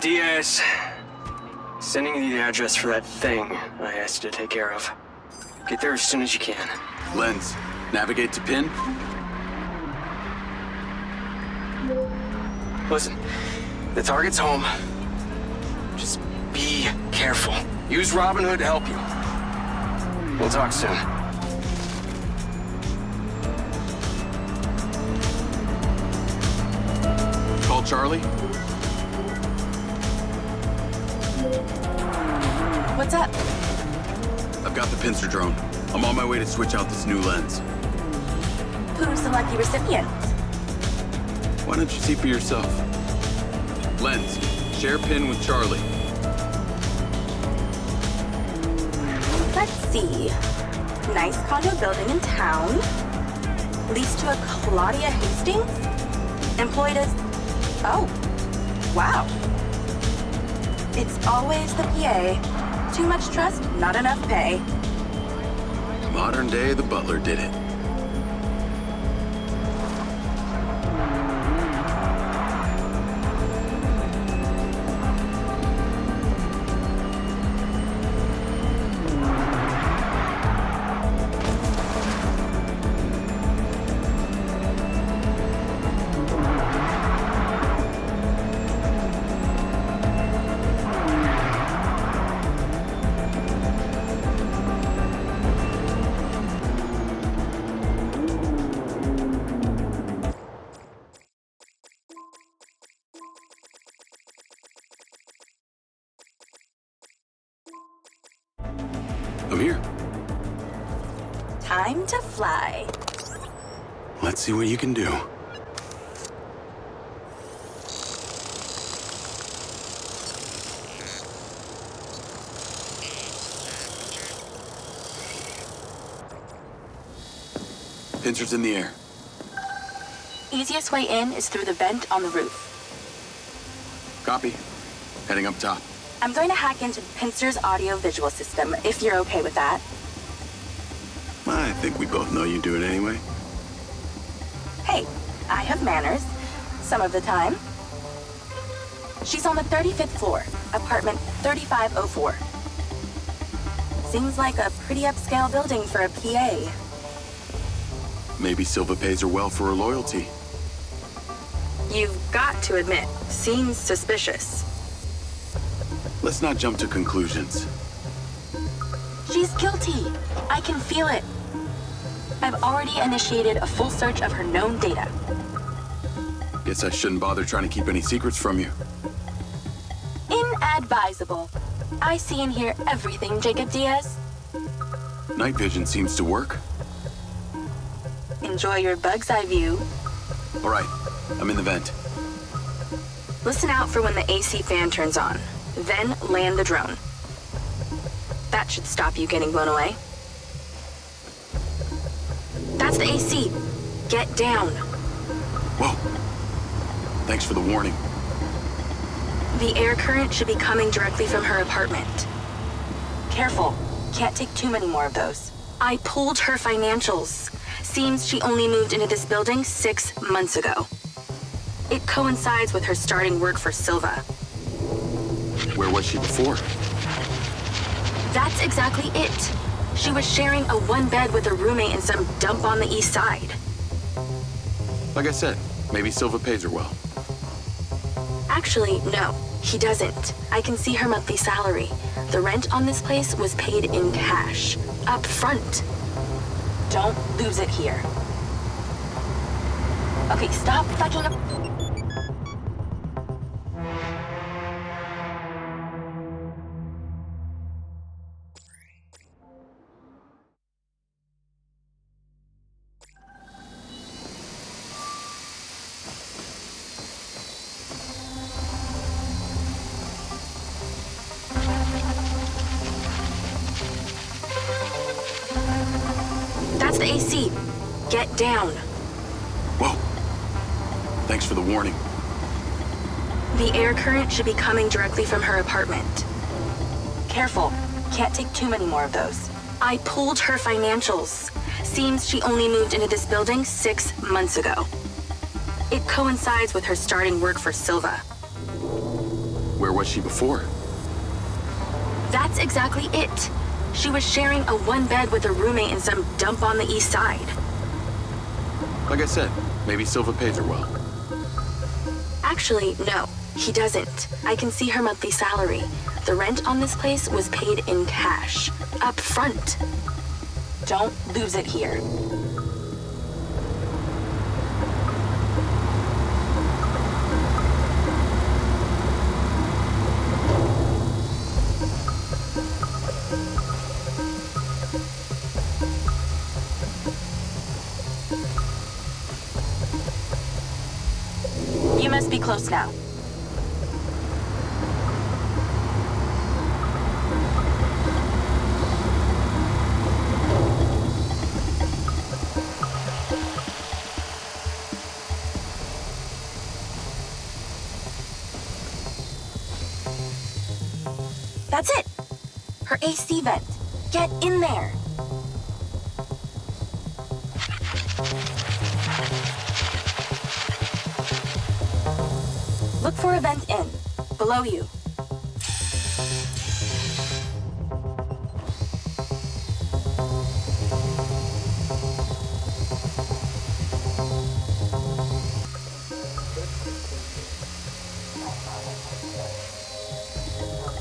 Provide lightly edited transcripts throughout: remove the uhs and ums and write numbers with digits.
Diaz. Sending you the address for that thing I asked you to take care of. Get there as soon as you can. Lens, navigate to pin. Listen, the target's home. Just be careful. Use Robin Hood to help you. We'll talk soon. Call Charlie. What's up? I've got the pincer drone. I'm on my way to switch out this new lens. Who's the lucky recipient? Why don't you see for yourself? Lens, share pin with Charlie. Let's see. Nice condo building in town. Leased to a Claudia Hastings? Employed as... Oh, wow. It's always the PA. Too much trust, not enough pay. Modern day, the butler did it. I'm here. Time to fly. Let's see what you can do. Pincer's in the air. Easiest way in is through the vent on the roof. Copy. Heading up top. I'm going to hack into Pincer's audio-visual system, if you're okay with that. I think we both know you do it anyway. Hey, I have manners. Some of the time. She's on the 35th floor, apartment 3504. Seems like a pretty upscale building for a PA. Maybe Silva pays her well for her loyalty. You've got to admit, seems suspicious. Let's not jump to conclusions. She's guilty. I can feel it. I've already initiated a full search of her known data. Guess I shouldn't bother trying to keep any secrets from you. Inadvisable. I see and hear everything, Jacob Diaz. Night vision seems to work. Enjoy your bug's eye view. All right, I'm in the vent. Listen out for when the AC fan turns on. Then land the drone. That should stop you getting blown away. That's the AC. Get down. Whoa. Thanks for the warning. The air current should be coming directly from her apartment. Careful. Can't take too many more of those. I pulled her financials. Seems she only moved into this building 6 months ago. It coincides with her starting work for Silva. Where was she before? That's exactly it. She was sharing a one bed with a roommate in some dump on the east side. Like I said, maybe Silva pays her well. Actually, no, he doesn't. I can see her monthly salary. The rent on this place was paid in cash, up front. Don't lose it here. Okay, stop fucking up. That's the AC. Get down. Whoa. Thanks for the warning. The air current should be coming directly from her apartment. Careful. Can't take too many more of those. I pulled her financials. Seems she only moved into this building 6 months ago. It coincides with her starting work for Silva. Where was she before? That's exactly it. She was sharing a one bed with a roommate in some dump on the east side. Like I said, maybe Silva pays her well. Actually, no, he doesn't. I can see her monthly salary. The rent on this place was paid in cash, up front. Don't lose it here. You must be close now. That's it! Her AC vent. Get in there! Look for a vent in. Below you.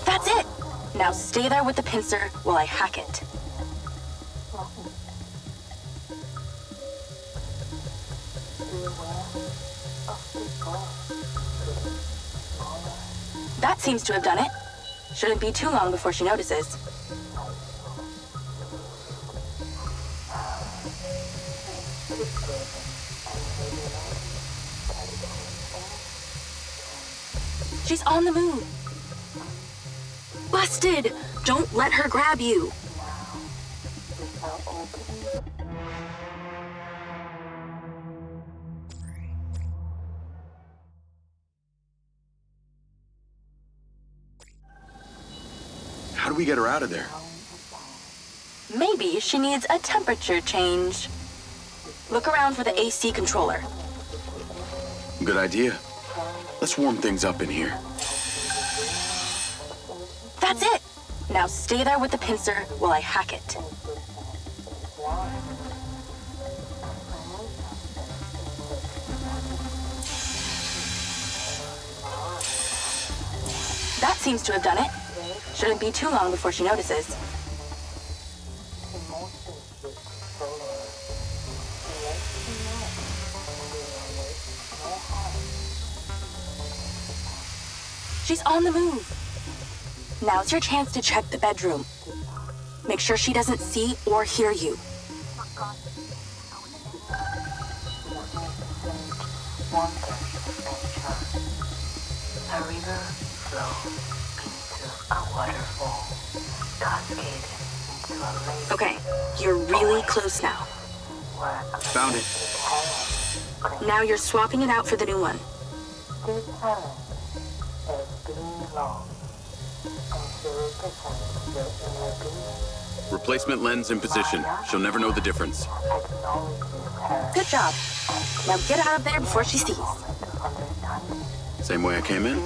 That's it! Now stay there with the pincer while I hack it. That seems to have done it. Shouldn't be too long before she notices. She's on the move. Busted! Don't let her grab you. How do we get her out of there? Maybe she needs a temperature change. Look around for the AC controller. Good idea. Let's warm things up in here. That's it! Now stay there with the pincer while I hack it. That seems to have done it. Shouldn't be too long before she notices. She's on the move. Now's your chance to check the bedroom. Make sure she doesn't see or hear you. A river flows into a waterfall, cascading into a lake. Okay, you're really close now. Found it. Now you're swapping it out for the new one. This talent has been long, and she represents your inner being. Replacement lens in position. She'll never know the difference. Acknowledges her Good job. Now get out of there before she sees. understanding. Same way I came in?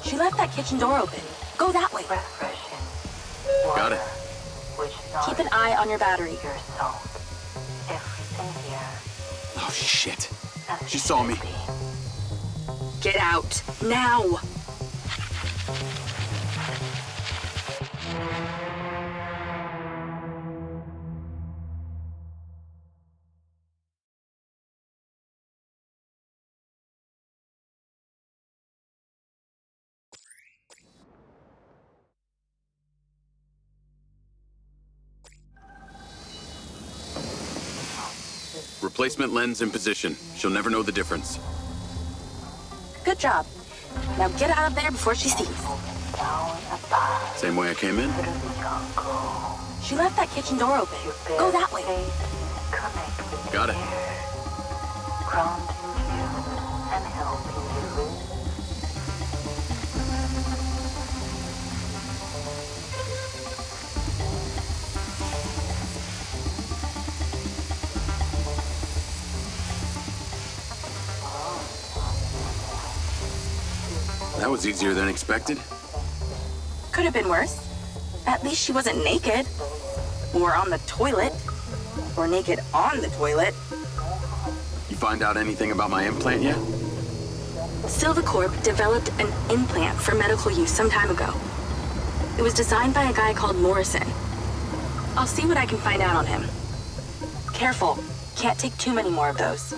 She left that kitchen door open. Go that way. Refreshing. Got it. Which Keep an eye on your battery. your soul. Everything here. Oh, shit. as She it saw should me. be. Get out. Now. Replacement lens in position. She'll never know the difference. Good job. Now get out of there before she sees. Down a path Same way I came in? through the jungle. She left that kitchen door open. Go that way. Connect with Got it. the air, grounding you and helping you live. That was easier than expected. Could have been worse. At least she wasn't naked. Or on the toilet. Or naked on the toilet. You find out anything about my implant yet? Silvacorp developed an implant for medical use some time ago. It was designed by a guy called Morrison. I'll see what I can find out on him. Careful. Can't take too many more of those.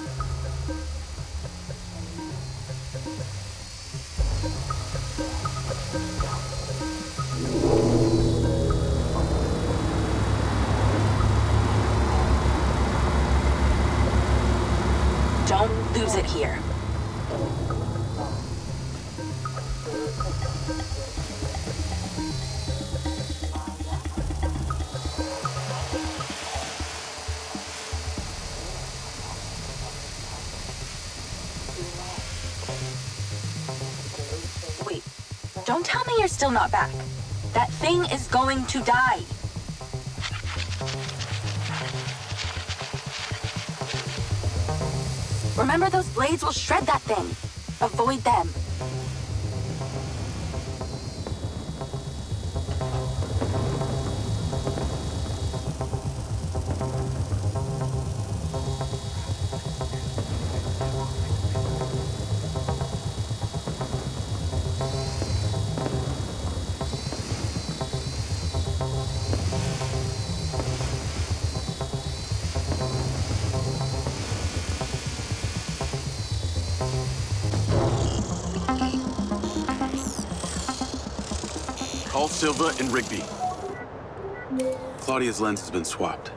Don't lose it here. Wait, don't tell me you're still not back. That thing is going to die. Remember, those blades will shred that thing. Avoid them. Call Silva and Rigby. Claudia's lens has been swapped.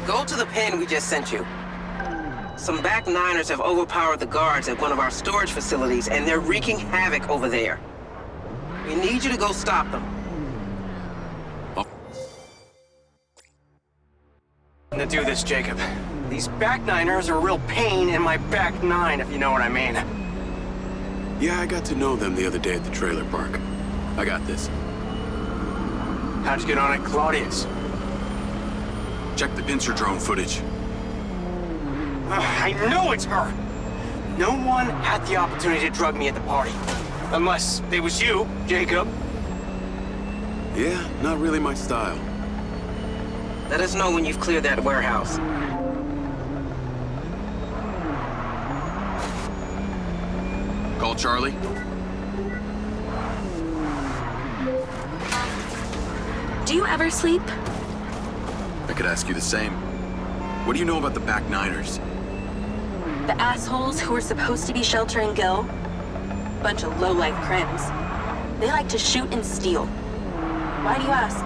Go to the pen we just sent you. Some back niners have overpowered the guards at one of our storage facilities, and they're wreaking havoc over there. We need you to go stop them. To do this, Jacob. These back niners are a real pain in my back nine, if you know what I mean. Yeah, I got to know them the other day at the trailer park. I got this. How'd you get on at Claudia's? Check the pincer drone footage. I know it's her! No one had the opportunity to drug me at the party. Unless it was you, Jacob. Yeah, not really my style. Let us know when you've cleared that warehouse. Call Charlie. Do you ever sleep? I could ask you the same. What do you know about the back niners? The assholes who were supposed to be sheltering Gil? Bunch of low-life crims. They like to shoot and steal. Why do you ask?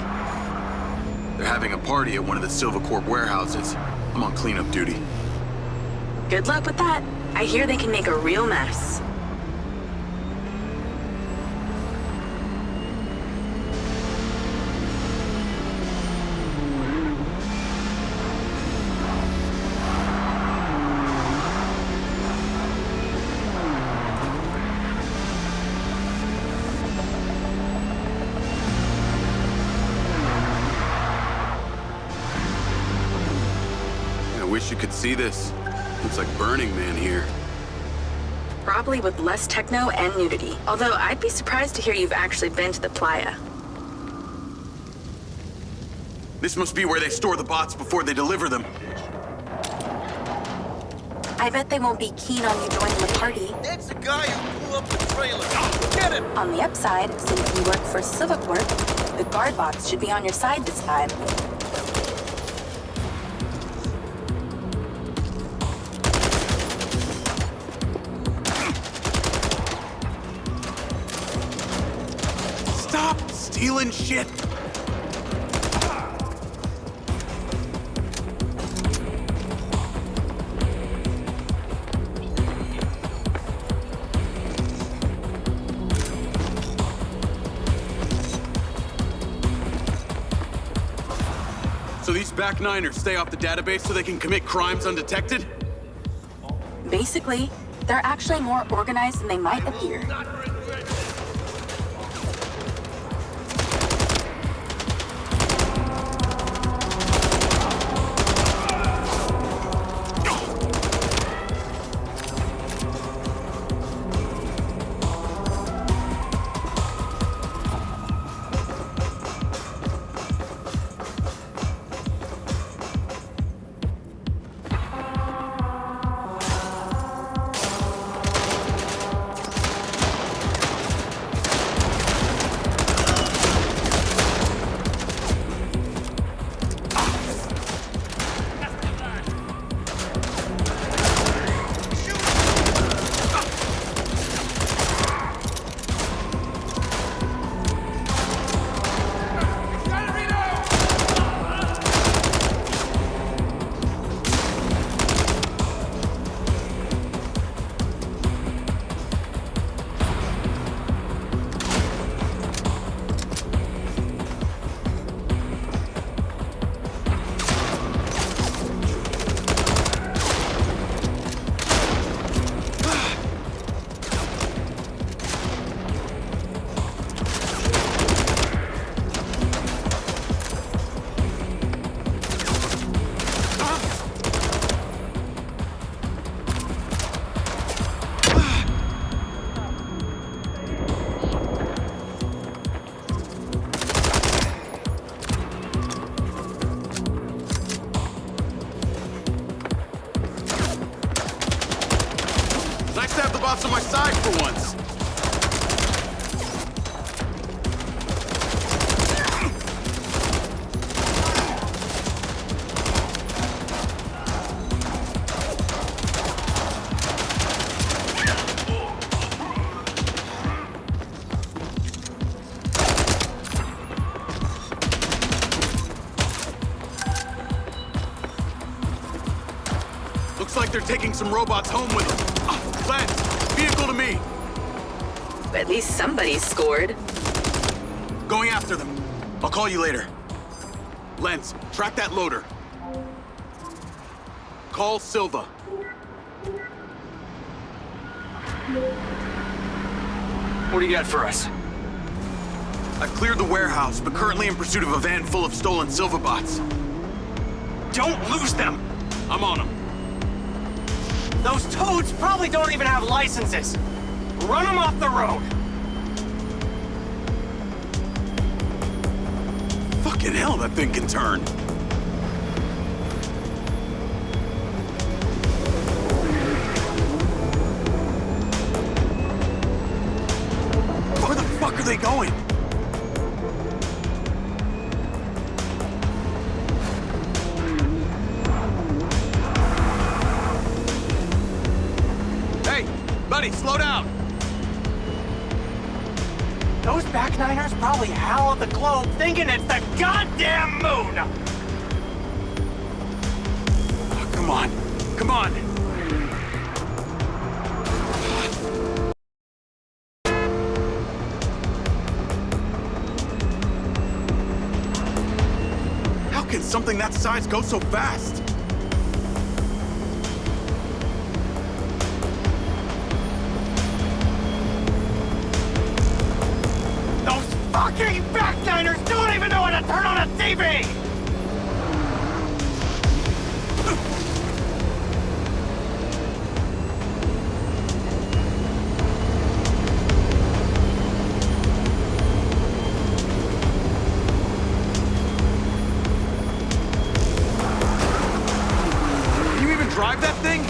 They're having a party at one of the Silvacorp warehouses. I'm on cleanup duty. Good luck with that. I hear they can make a real mess. I wish you could see this. Looks like Burning Man here. Probably with less techno and nudity. Although I'd be surprised to hear you've actually been to the playa. This must be where they store the bots before they deliver them. I bet they won't be keen on you joining the party. That's the guy who blew up the trailer. Get him! On the upside, since you work for Silvacorp, the guard bots should be on your side this time. Stop stealing shit! So these back niners stay off the database so they can commit crimes undetected? Basically, they're actually more organized than they might appear. side for once. Looks like they're taking some robots home with them. Lens, vehicle to me. At least somebody scored. Going after them. I'll call you later. Lens, track that loader. Call Silva. What do you got for us? I've cleared the warehouse, but currently in pursuit of a van full of stolen Silva bots. Don't lose them! I'm on them. Those toads probably don't even have licenses. Run them off the road. Fucking hell, that thing can turn. Where the fuck are they going? Hey, buddy, slow down. Those back-niners probably howl at the globe thinking it's the goddamn moon! Oh, come on, come on. How can something that size go so fast? Those fucking back-niners don't even know how to turn on a TV! Can you even drive that thing?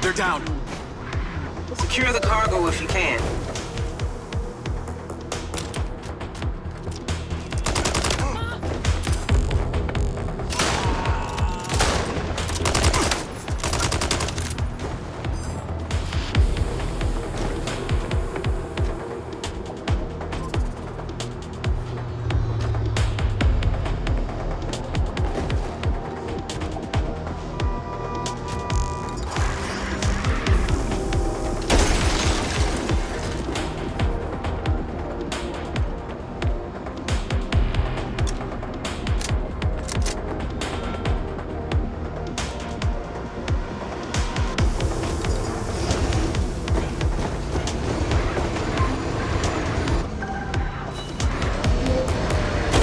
They're down. Secure the cargo if you can.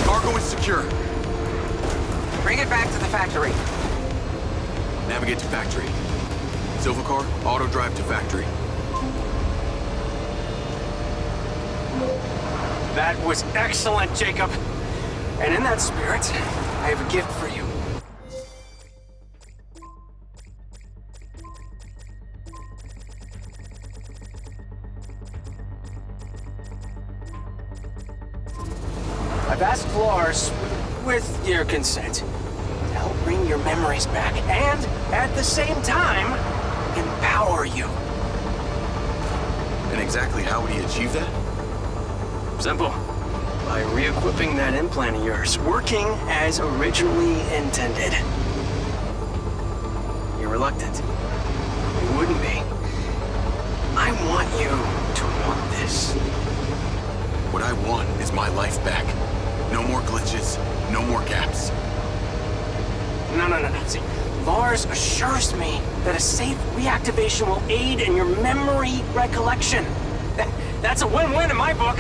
Cargo is secure. Bring it back to the factory. Navigate to factory. Silva car, auto drive to factory. That was excellent, Jacob. And in that spirit, I have a gift for you. I've asked Lars, with your consent, to help bring your memories back and, at the same time, empower you. And exactly how would he achieve that? Simple. By re-equipping that implant of yours, working as originally intended. You're reluctant. You wouldn't be. I want you to want this. What I want is my life back. No more glitches, no more gaps. No. See, Lars assures me that a safe reactivation will aid in your memory recollection. That's a win-win in my book.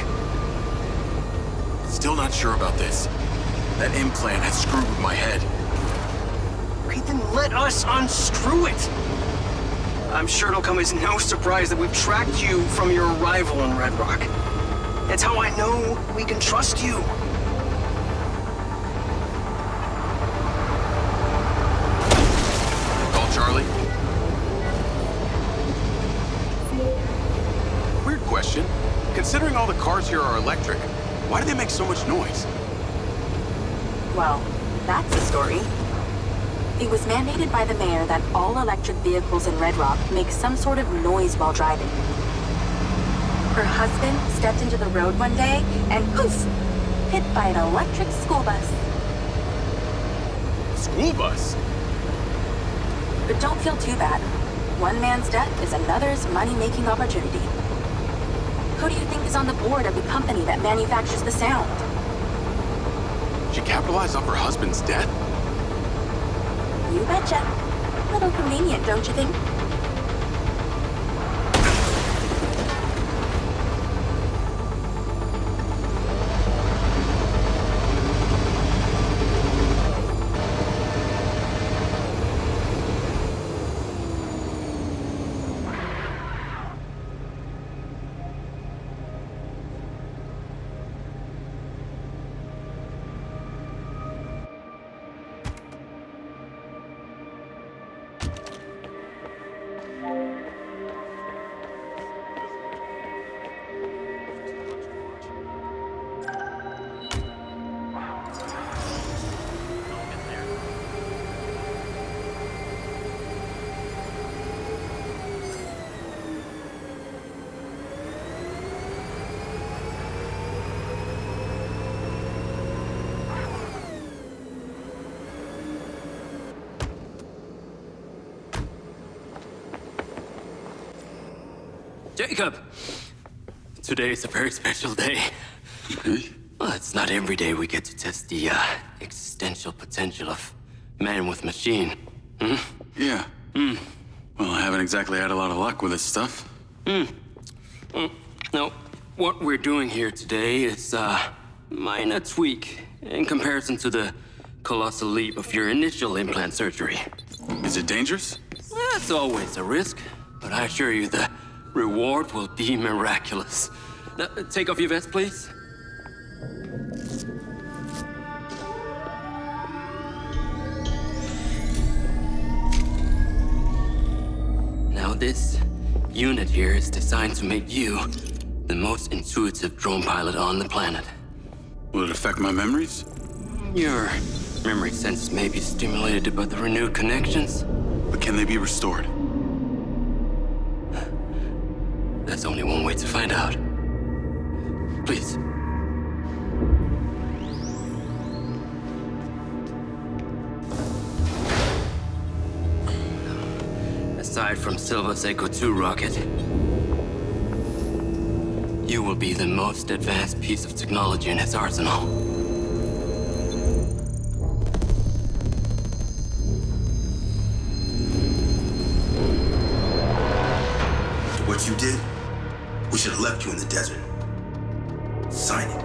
Still not sure about this. That implant has screwed with my head. Okay, then let us unscrew it. I'm sure it'll come as no surprise that we've tracked you from your arrival in Red Rock. That's how I know we can trust you. Considering all the cars here are electric, why do they make so much noise? Well, that's a story. It was mandated by the mayor that all electric vehicles in Red Rock make some sort of noise while driving. Her husband stepped into the road one day and poof, hit by an electric school bus. School bus? But don't feel too bad. One man's death is another's money-making opportunity. Who do you think is on the board of the company that manufactures the sound? She capitalized off her husband's death? You betcha. Little convenient, don't you think? Jacob! Today is a very special day. Okay. Well, it's not every day we get to test the existential potential of man with machine. Hmm? Yeah. Well, I haven't exactly had a lot of luck with this stuff. No, what we're doing here today is a minor tweak in comparison to the colossal leap of your initial implant surgery. Is it dangerous? That's always a risk, but I assure you the reward will be miraculous. Now, take off your vest, please. Now, this unit here is designed to make you the most intuitive drone pilot on the planet. Will it affect my memories? Your memory sense may be stimulated by the renewed connections. But can they be restored? There's only one way to find out. Please. Aside from Silva's Echo 2 rocket, you will be the most advanced piece of technology in his arsenal. What you did, we should have left you in the desert. Sign it.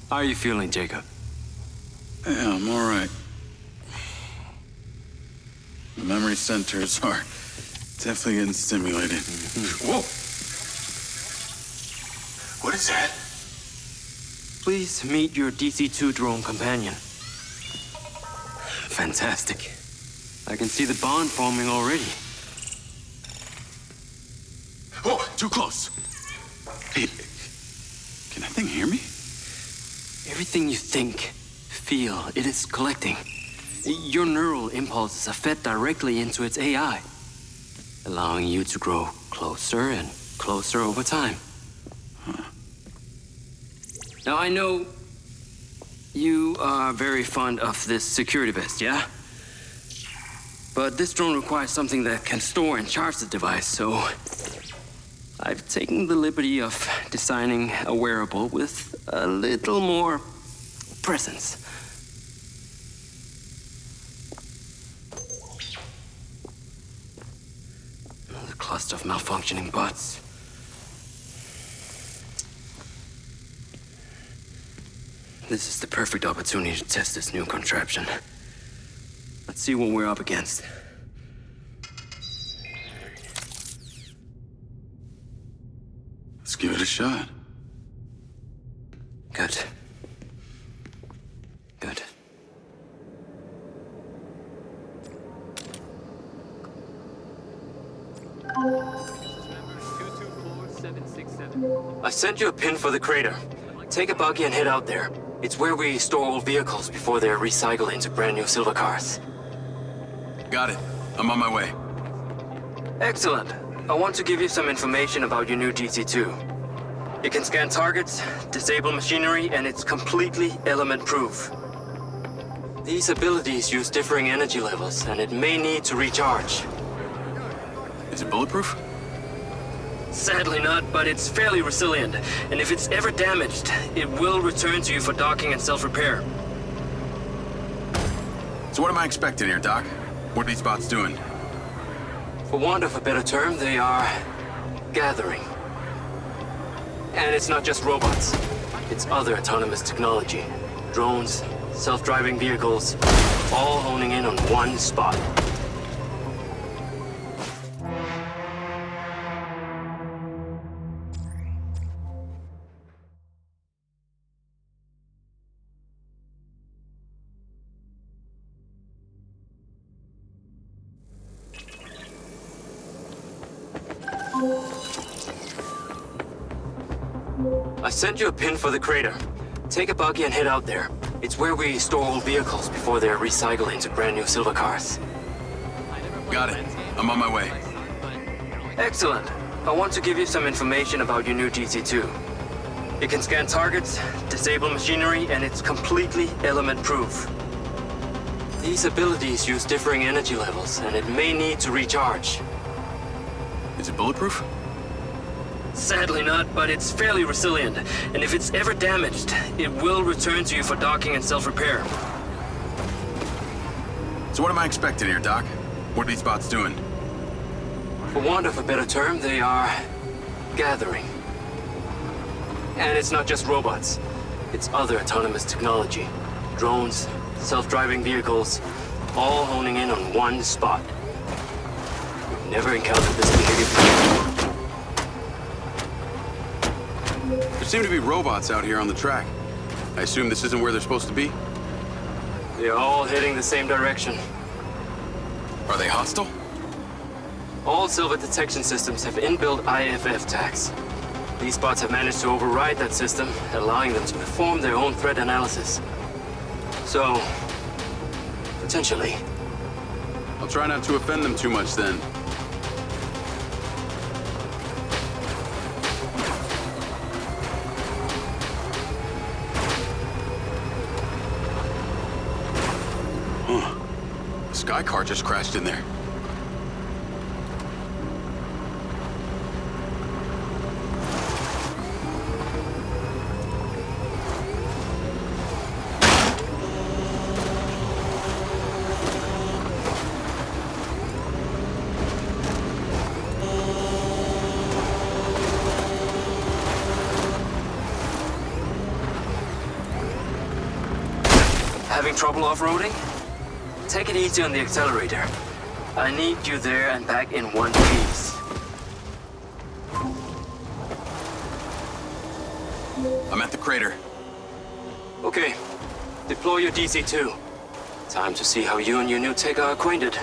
How are you feeling, Jacob? Yeah, I'm all right. The memory centers are definitely getting stimulated. Whoa! What is that? Please meet your DC-2 drone companion. Fantastic. I can see the bond forming already. Oh, too close. Hey, can that thing hear me? Everything you think, feel, it is collecting. Your neural impulses are fed directly into its AI, allowing you to grow closer and closer over time. Now, I know you are very fond of this security vest, yeah? But this drone requires something that can store and charge the device, so I've taken the liberty of designing a wearable with a little more presence. The cluster of malfunctioning bots. This is the perfect opportunity to test this new contraption. Let's see what we're up against. This give it a shot. Good. Good. I sent you a pin for the crater. Take a buggy and head out there. It's where we store old vehicles before they're recycled into brand new silver cars. Got it. I'm on my way. Excellent. I want to give you some information about your new DC-2. It can scan targets, disable machinery, and it's completely element-proof. These abilities use differing energy levels, and it may need to recharge. Is it bulletproof? Sadly not, but it's fairly resilient, and if it's ever damaged, it will return to you for docking and self-repair. So what am I expecting here, Doc? What are these bots doing? For want of a better term, they are gathering. And it's not just robots. It's other autonomous technology. Drones, self-driving vehicles, all honing in on one spot. I sent you a pin for the crater. Take a buggy and head out there. It's where we store old vehicles before they're recycled into brand new silver cars. Got it. I'm on my way. Excellent. I want to give you some information about your new DC-2. It can scan targets, disable machinery, and it's completely element-proof. These abilities use differing energy levels, and it may need to recharge. Is it bulletproof? Sadly not, but it's fairly resilient, and if it's ever damaged, it will return to you for docking and self-repair. So what am I expecting here, Doc? What are these bots doing? For want of a better term, they are gathering. And it's not just robots. It's other autonomous technology. Drones, self-driving vehicles, all honing in on one spot. We've never encountered this behavior before. There seem to be robots out here on the track. I assume this isn't where they're supposed to be? They're all heading the same direction. Are they hostile? All silver detection systems have inbuilt IFF tags. These bots have managed to override that system, allowing them to perform their own threat analysis. So, potentially. I'll try not to offend them too much then. The sky car just crashed in there. Having trouble off-roading? Take it easy on the accelerator. I need you there and back in one piece. I'm at the crater. Okay, deploy your DC-2. Time to see how you and your new tech are acquainted.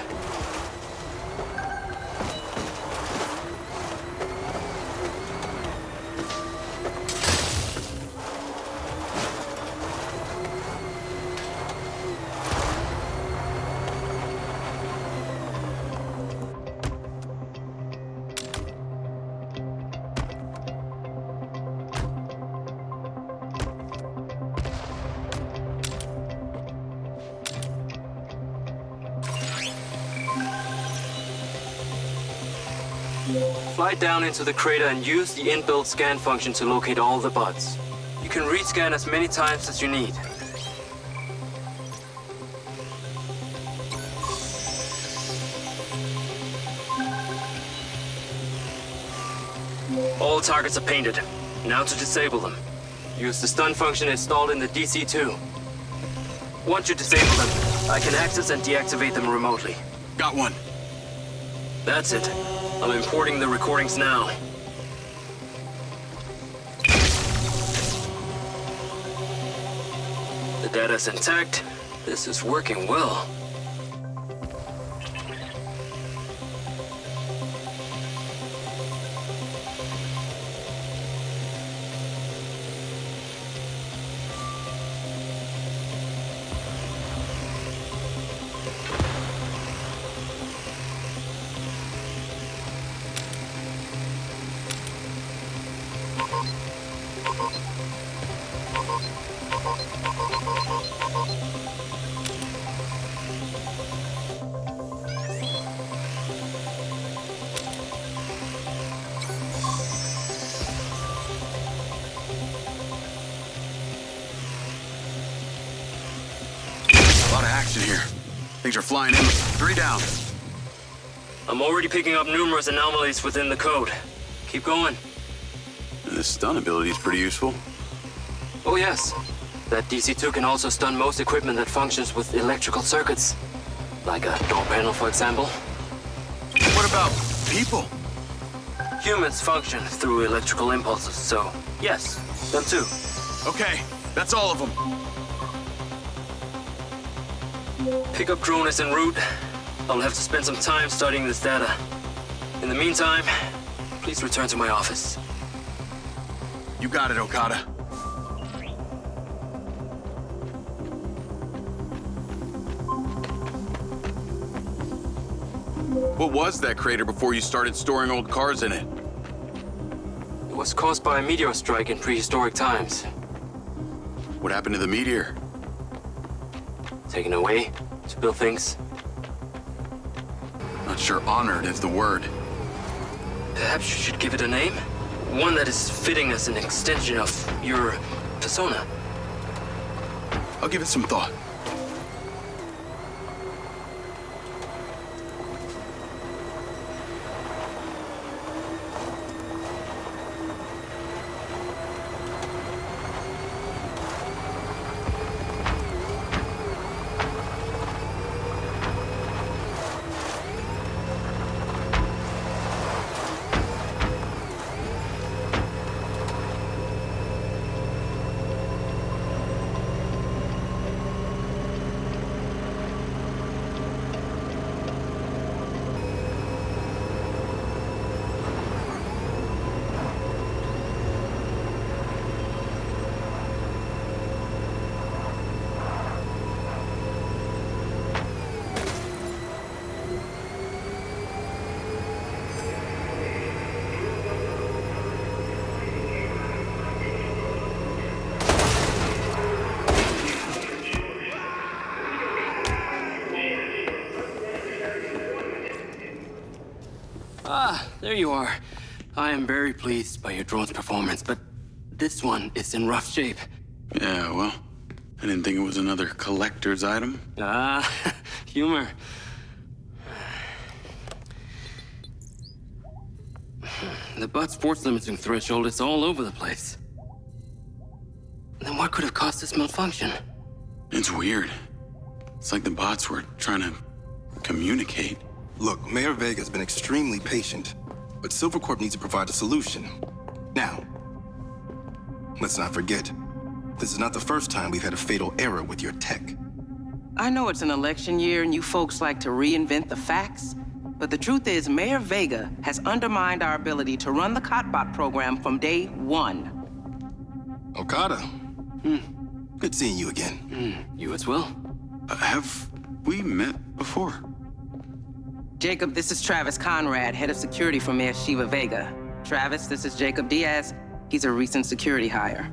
Fly down into the crater and use the inbuilt scan function to locate all the bots. You can rescan as many times as you need. All targets are painted. Now to disable them. Use the stun function installed in the DC-2. Once you disable them, I can access and deactivate them remotely. Got one. That's it. I'm importing the recordings now. The data's intact. This is working well. A lot of action here. Things are flying in. 3 down. I'm already picking up numerous anomalies within the code. Keep going. This stun ability is pretty useful. Oh yes. That DC-2 can also stun most equipment that functions with electrical circuits. Like a door panel, for example. What about people? Humans function through electrical impulses, so yes, them too. Okay, that's all of them. Pickup drone is en route. I'll have to spend some time studying this data. In the meantime, please return to my office. You got it, Okada. What was that crater before you started storing old cars in it? It was caused by a meteor strike in prehistoric times. What happened to the meteor? Taken away to build things. Not sure honored is the word. Perhaps you should give it a name? One that is fitting as an extension of your persona. I'll give it some thought. There you are. I am very pleased by your drone's performance, but this one is in rough shape. Yeah, well, I didn't think it was another collector's item. Ah, humor. The butt's force limiting threshold is all over the place. Then what could have caused this malfunction? It's weird. It's like the bots were trying to communicate. Look, Mayor Vega's been extremely patient, but Silvercorp needs to provide a solution. Now, let's not forget, this is not the first time we've had a fatal error with your tech. I know it's an election year and you folks like to reinvent the facts, but the truth is Mayor Vega has undermined our ability to run the Cotbot program from day one. Okada. Good seeing you again. You as well. Have we met before? Jacob, this is Travis Conrad, head of security for Mayor Shiva Vega. Travis, this is Jacob Diaz. He's a recent security hire.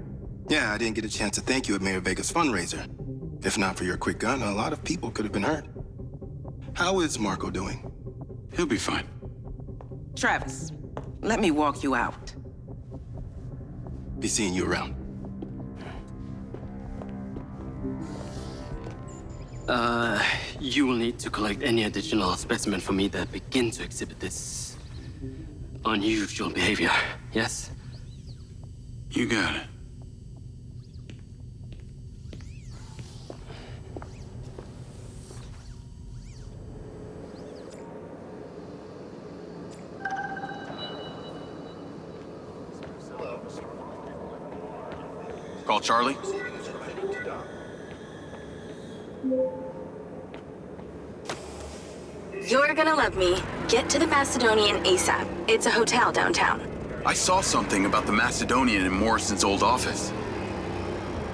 Yeah, I didn't get a chance to thank you at Mayor Vega's fundraiser. If not for your quick gun, a lot of people could have been hurt. How is Marco doing? He'll be fine. Travis, let me walk you out. Be seeing you around. You will need to collect any additional specimen for me that begin to exhibit this unusual behavior, yes? You got it. Call Charlie? You're gonna love me. Get to the Macedonian ASAP. It's a hotel downtown. I saw something about the Macedonian in Morrison's old office.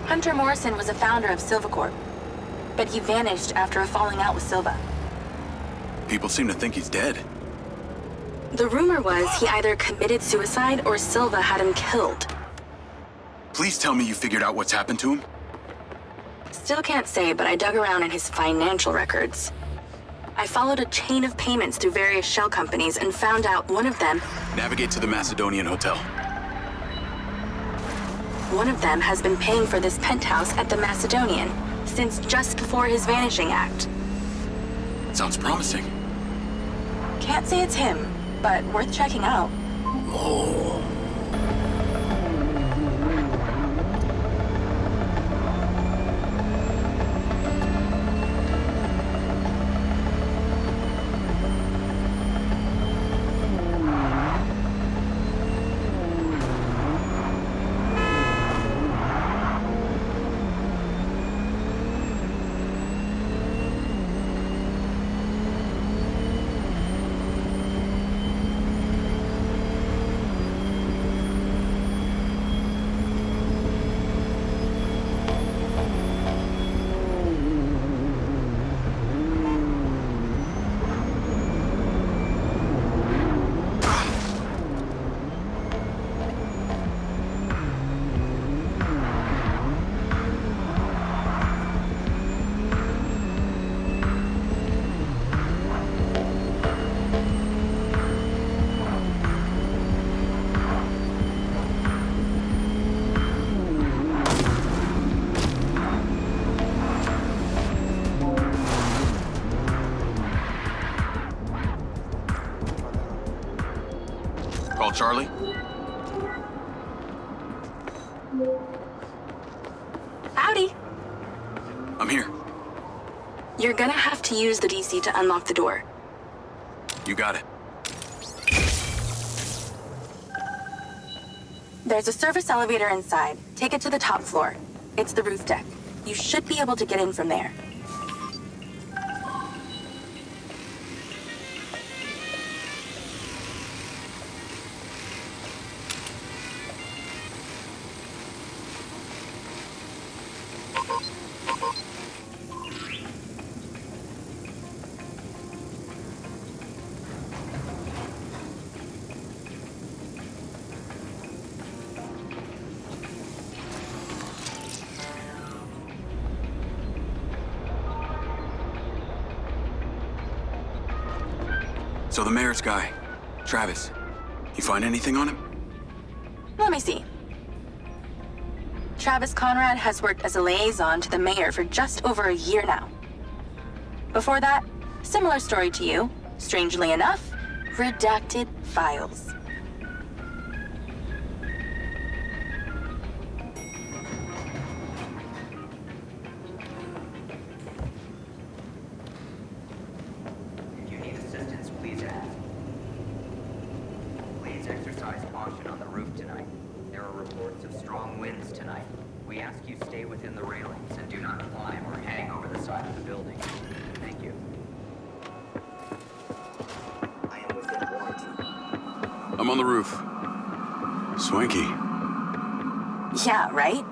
Hunter Morrison was a founder of Silvercorp, but he vanished after a falling out with Silva. People seem to think he's dead. The rumor was he either committed suicide or Silva had him killed. Please tell me you figured out what's happened to him? Still can't say, but I dug around in his financial records. I followed a chain of payments through various shell companies and found out one of them... Navigate to the Macedonian Hotel. One of them has been paying for this penthouse at the Macedonian since just before his vanishing act. Sounds promising. Can't say it's him, but worth checking out. Call Charlie? Howdy. I'm here. You're gonna have to use the DC to unlock the door. You got it. There's a service elevator inside. Take it to the top floor. It's the roof deck. You should be able to get in from there. So the mayor's guy, Travis, you find anything on him? Let me see. Travis Conrad has worked as a liaison to the mayor for just over a year now. Before that, similar story to you. Strangely enough, redacted files. If you need assistance, please ask. Please exercise caution on the roof tonight. There are reports of strong winds tonight. We ask you stay within the railings and do not climb or hang over the side of the building. Thank you. I am within warranty. I'm on the roof. Swanky. Yeah, right?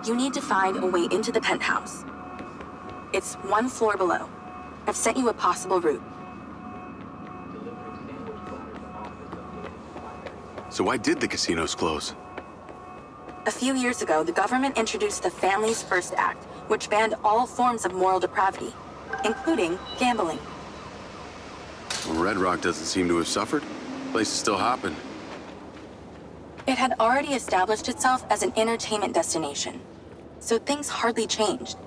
You need to find a way into the penthouse. It's one floor below. I've sent you a possible route. So why did the casinos close? A few years ago, the government introduced the Families First Act, which banned all forms of moral depravity, including gambling. Well, Red Rock doesn't seem to have suffered. The place is still hopping. It had already established itself as an entertainment destination, so things hardly changed.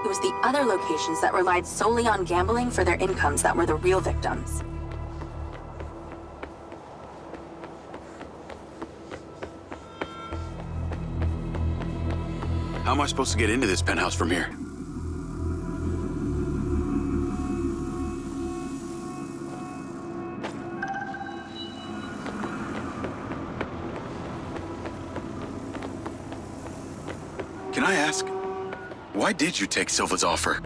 It was the other locations that relied solely on gambling for their incomes that were the real victims. How am I supposed to get into this penthouse from here? Can I ask, why did you take Silva's offer?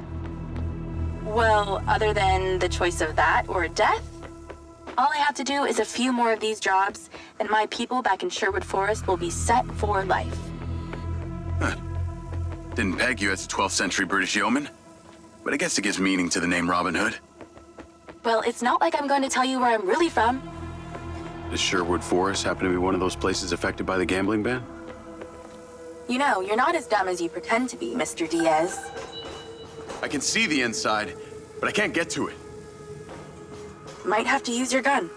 Well, other than the choice of that or death, all I have to do is a few more of these jobs, and my people back in Sherwood Forest will be set for life. Huh. Didn't peg you as a 12th century British yeoman, but I guess it gives meaning to the name Robin Hood. Well, it's not like I'm going to tell you where I'm really from. Does Sherwood Forest happen to be one of those places affected by the gambling ban? You know, you're not as dumb as you pretend to be, Mr. Diaz. I can see the inside, but I can't get to it. Might have to use your gun.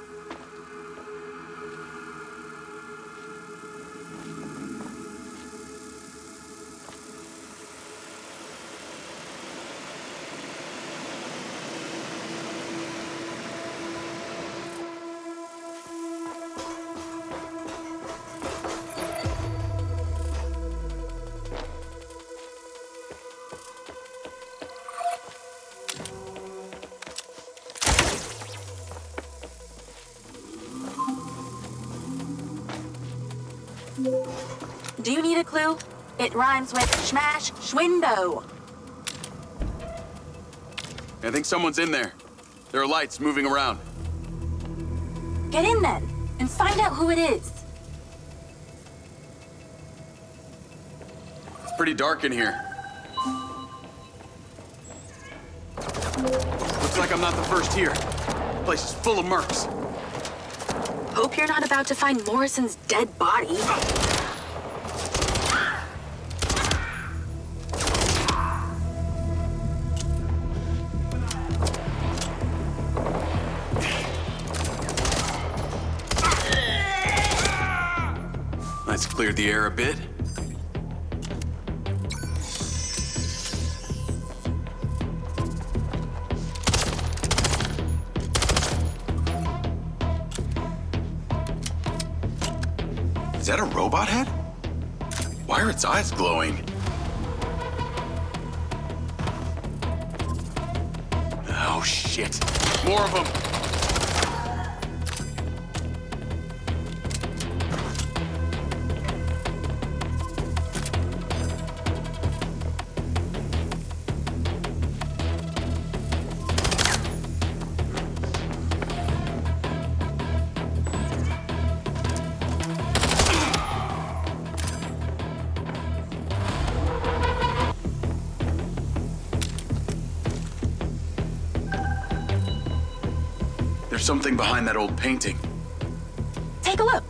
Do you need a clue? It rhymes with smash schwindo. I think someone's in there. There are lights moving around. Get in then, and find out who it is. It's pretty dark in here. Looks like I'm not the first here. The place is full of mercs. Hope you're not about to find Morrison's dead body. That's cleared the air a bit. Is that a robot head? Why are its eyes glowing? Oh, shit. More of them. There's something behind that old painting. Take a look.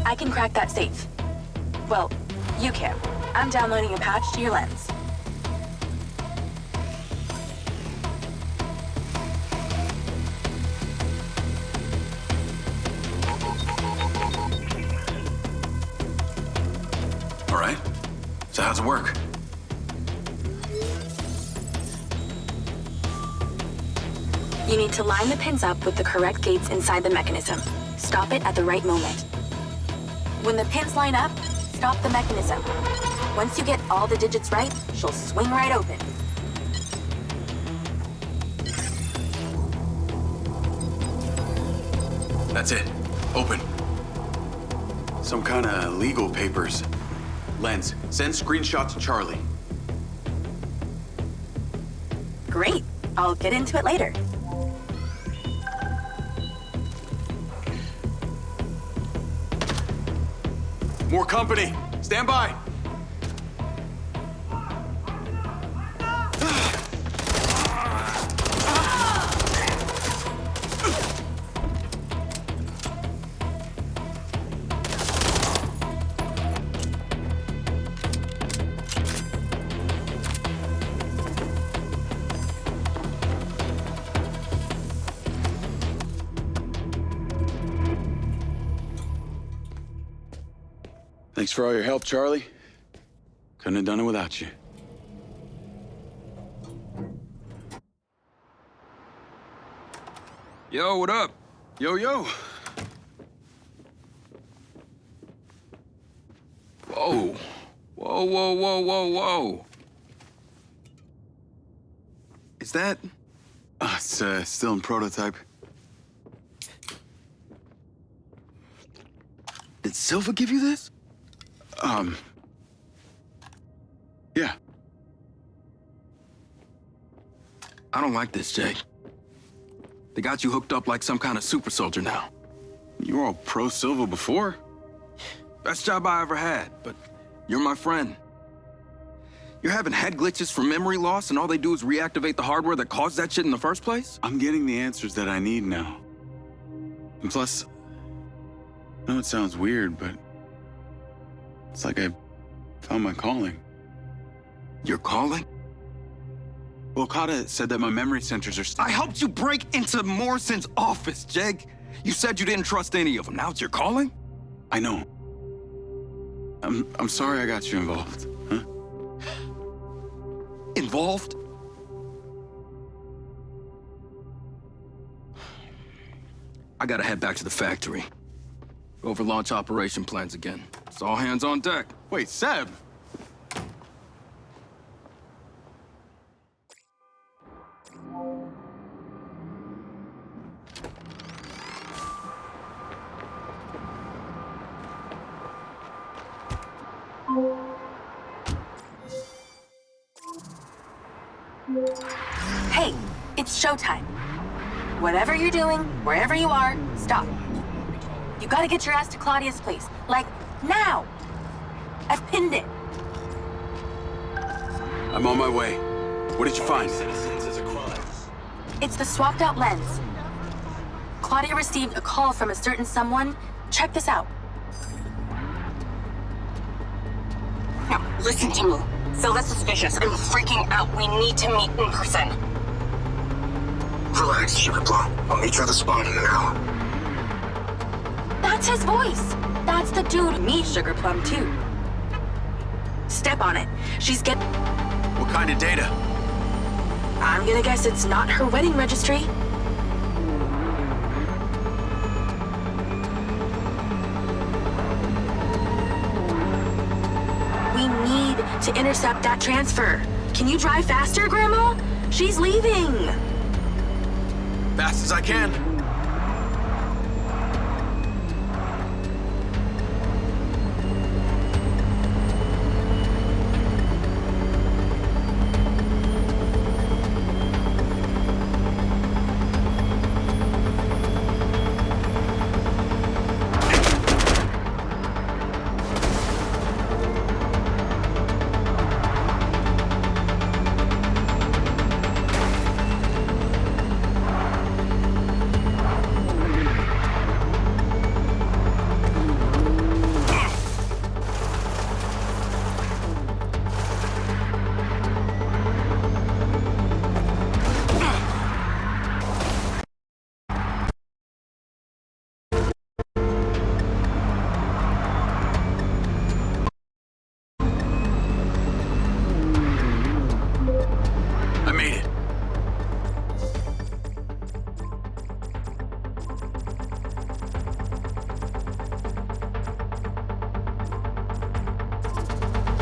I can crack that safe. Well, you can. I'm downloading a patch to your lens. All right. So how's it work? You need to line the pins up with the correct gates inside the mechanism. Stop it at the right moment. When the pins line up, stop the mechanism. Once you get all the digits right, she'll swing right open. That's it. Open. Some kind of legal papers. Lens, send screenshot to Charlie. Great. I'll get into it later. More company. Stand by. Thanks for all your help, Charlie. Couldn't have done it without you. Yo, what up? Yo, yo. Whoa. Whoa, whoa, whoa, whoa, whoa. Is that? It's still in prototype. Did Silva give you this? Yeah. I don't like this, Jay. They got you hooked up like some kind of super soldier now. You were all pro-Silva before? Best job I ever had, but you're my friend. You're having head glitches from memory loss, and all they do is reactivate the hardware that caused that shit in the first place? I'm getting the answers that I need now. And plus, I know it sounds weird, but it's like I found my calling. Your calling? Well, Okada said that my memory centers are I helped you break into Morrison's office, Jake. You said you didn't trust any of them. Now it's your calling? I know. I'm sorry I got you involved, huh? Involved? I gotta head back to the factory. Go over launch operation plans again. It's all hands on deck. Wait, Seb! Hey, it's showtime. Whatever you're doing, wherever you are, stop. You gotta get your ass to Claudia's place. Like, now! I've pinned it. I'm on my way. What did you find? It's the swapped out lens. Claudia received a call from a certain someone. Check this out. Now, listen to me. Phil, that's suspicious. I'm freaking out. We need to meet in person. Relax, Sugar Plum. I'll meet you at the spot in an hour. That's his voice. That's the dude. Me, Sugar Plum, too. Step on it. She's getting... What kind of data? I'm gonna guess it's not her wedding registry. We need to intercept that transfer. Can you drive faster, Grandma? She's leaving. Fast as I can.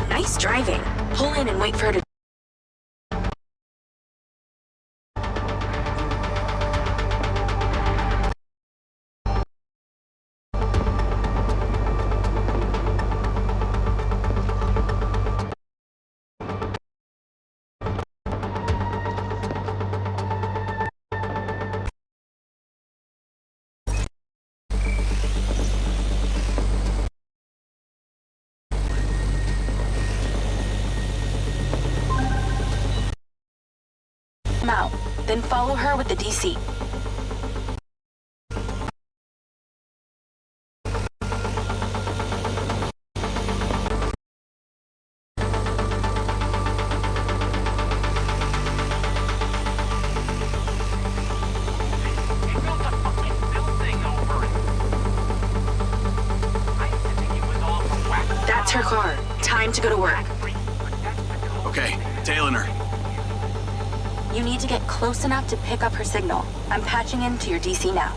Nice driving. Pull in and wait for her to... out. Then follow her with the DC. That's her car. Time to go to work. Okay, tailing her. You need to get close enough to pick up her signal. I'm patching into your DC now.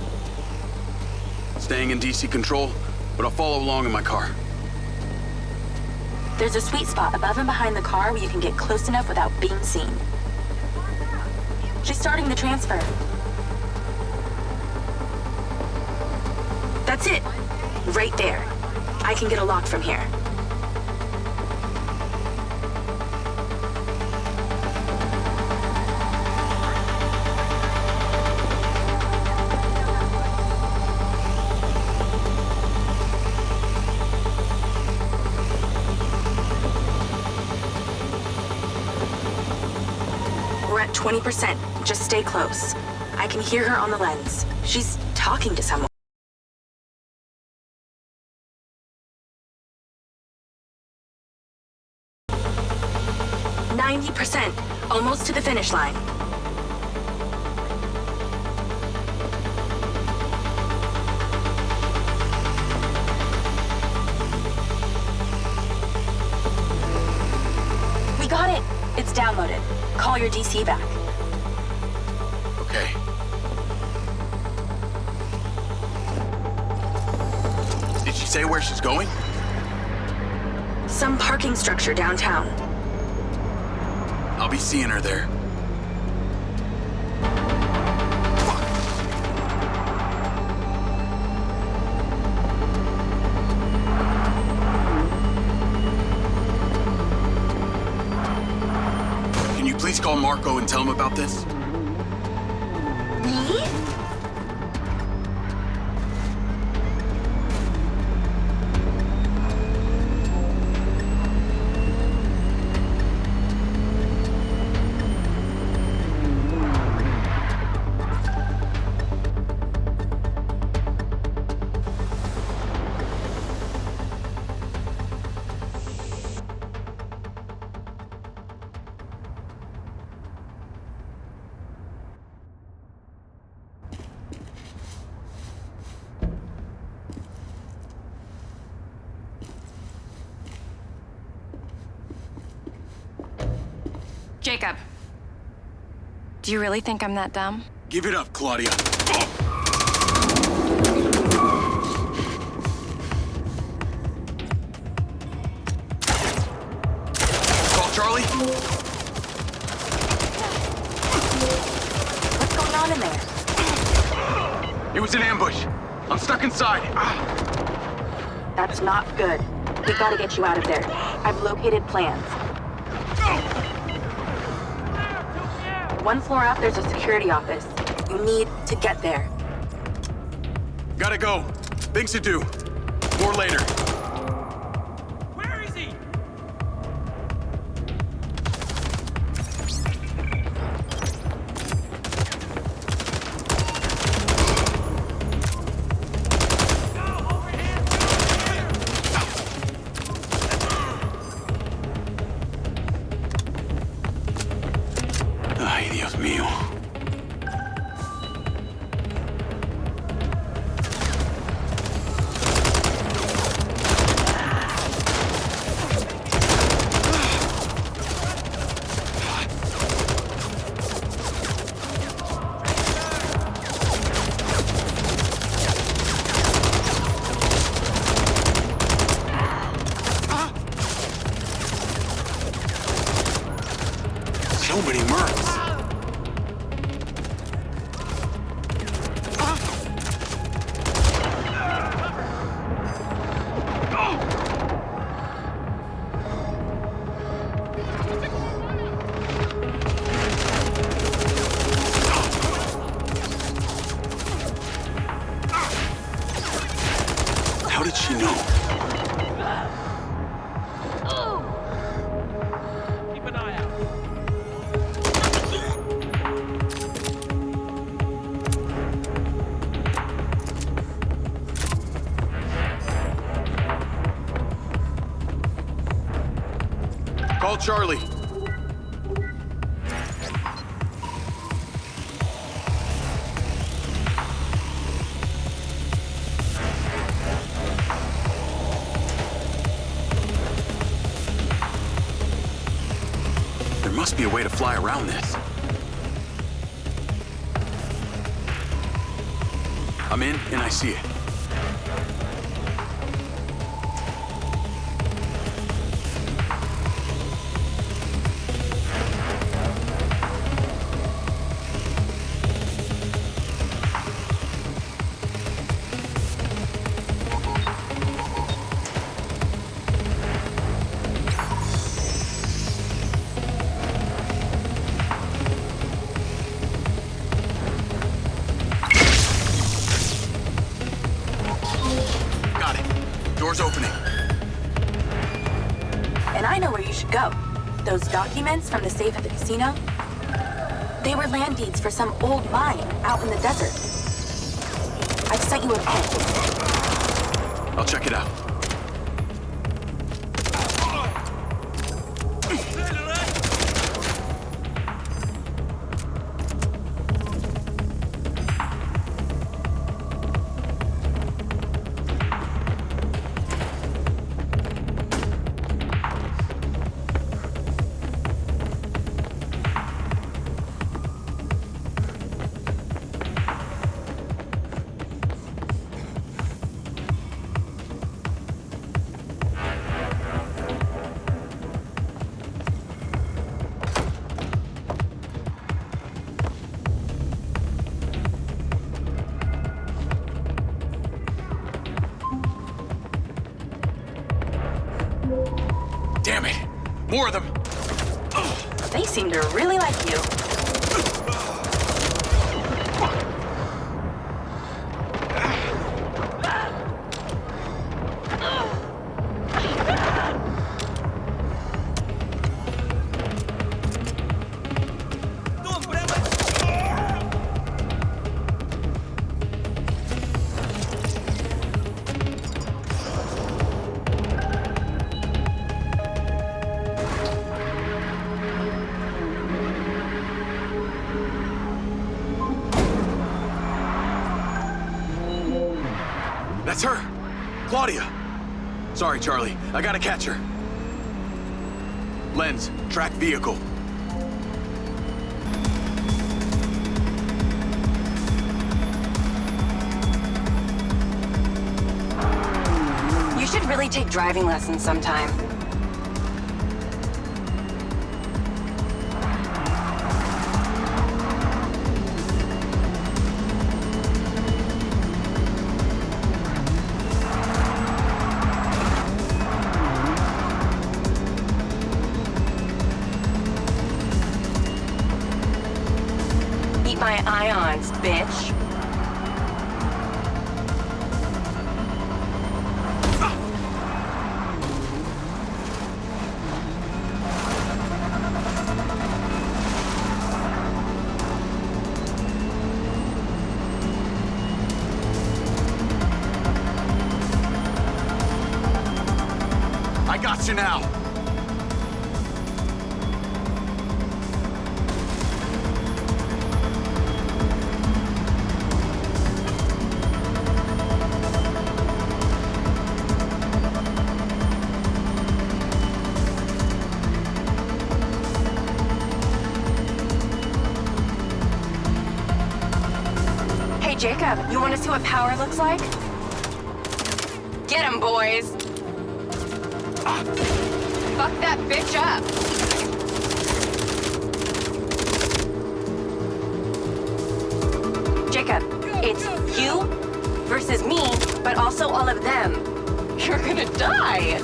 Staying in DC control, but I'll follow along in my car. There's a sweet spot above and behind the car where you can get close enough without being seen. She's starting the transfer. That's it. Right there. I can get a lock from here. 20%. Just stay close. I can hear her on the lens. She's talking to someone. %, almost to the finish line. We got it. It's downloaded. Call your DC back. Okay. Did she say where she's going? Some parking structure downtown. I'll be seeing her there. Can you please call Marco and tell him about this? Me? Jacob. Do you really think I'm that dumb? Give it up, Claudia. Call Charlie. What's going on in there? It was an ambush. I'm stuck inside. That's not good. We gotta get you out of there. I've located plans. One floor up, there's a security office. You need to get there. Gotta go. Things to do. More later. Where is he? Ay, Dios mío. So many mercs. How did she know? Keep an eye out. Call Charlie. There must be a way to fly around this. I'm in, and I see it. Got it. Door's opening. And I know where you should go. Those documents from the safe at the casino? They were land deeds for some old mine out in the desert. I've sent you a pin. I'll check it out. Damn it! More of them! They seem to really like you. That's her! Claudia! Sorry, Charlie. I gotta catch her. Lens, track vehicle. You should really take driving lessons sometime. Eat my ions, bitch. I got you now! Hey, Jacob, you want to see what power looks like? Get him, boys! Fuck that bitch up! Jacob, it's you versus me, but also all of them. You're gonna die!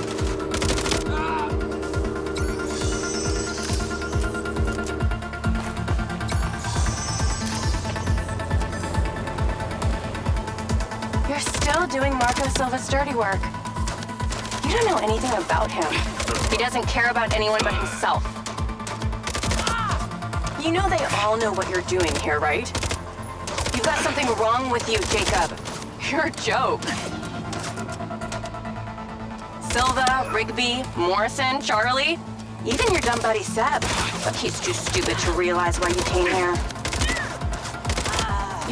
You're still doing Marco Silva's dirty work. You don't know anything about him. He doesn't care about anyone but himself. You know they all know what you're doing here, right? You've got something wrong with you, Jacob. You're a joke. Silva, Rigby, Morrison, Charlie, even your dumb buddy Seb. But he's too stupid to realize why you came here.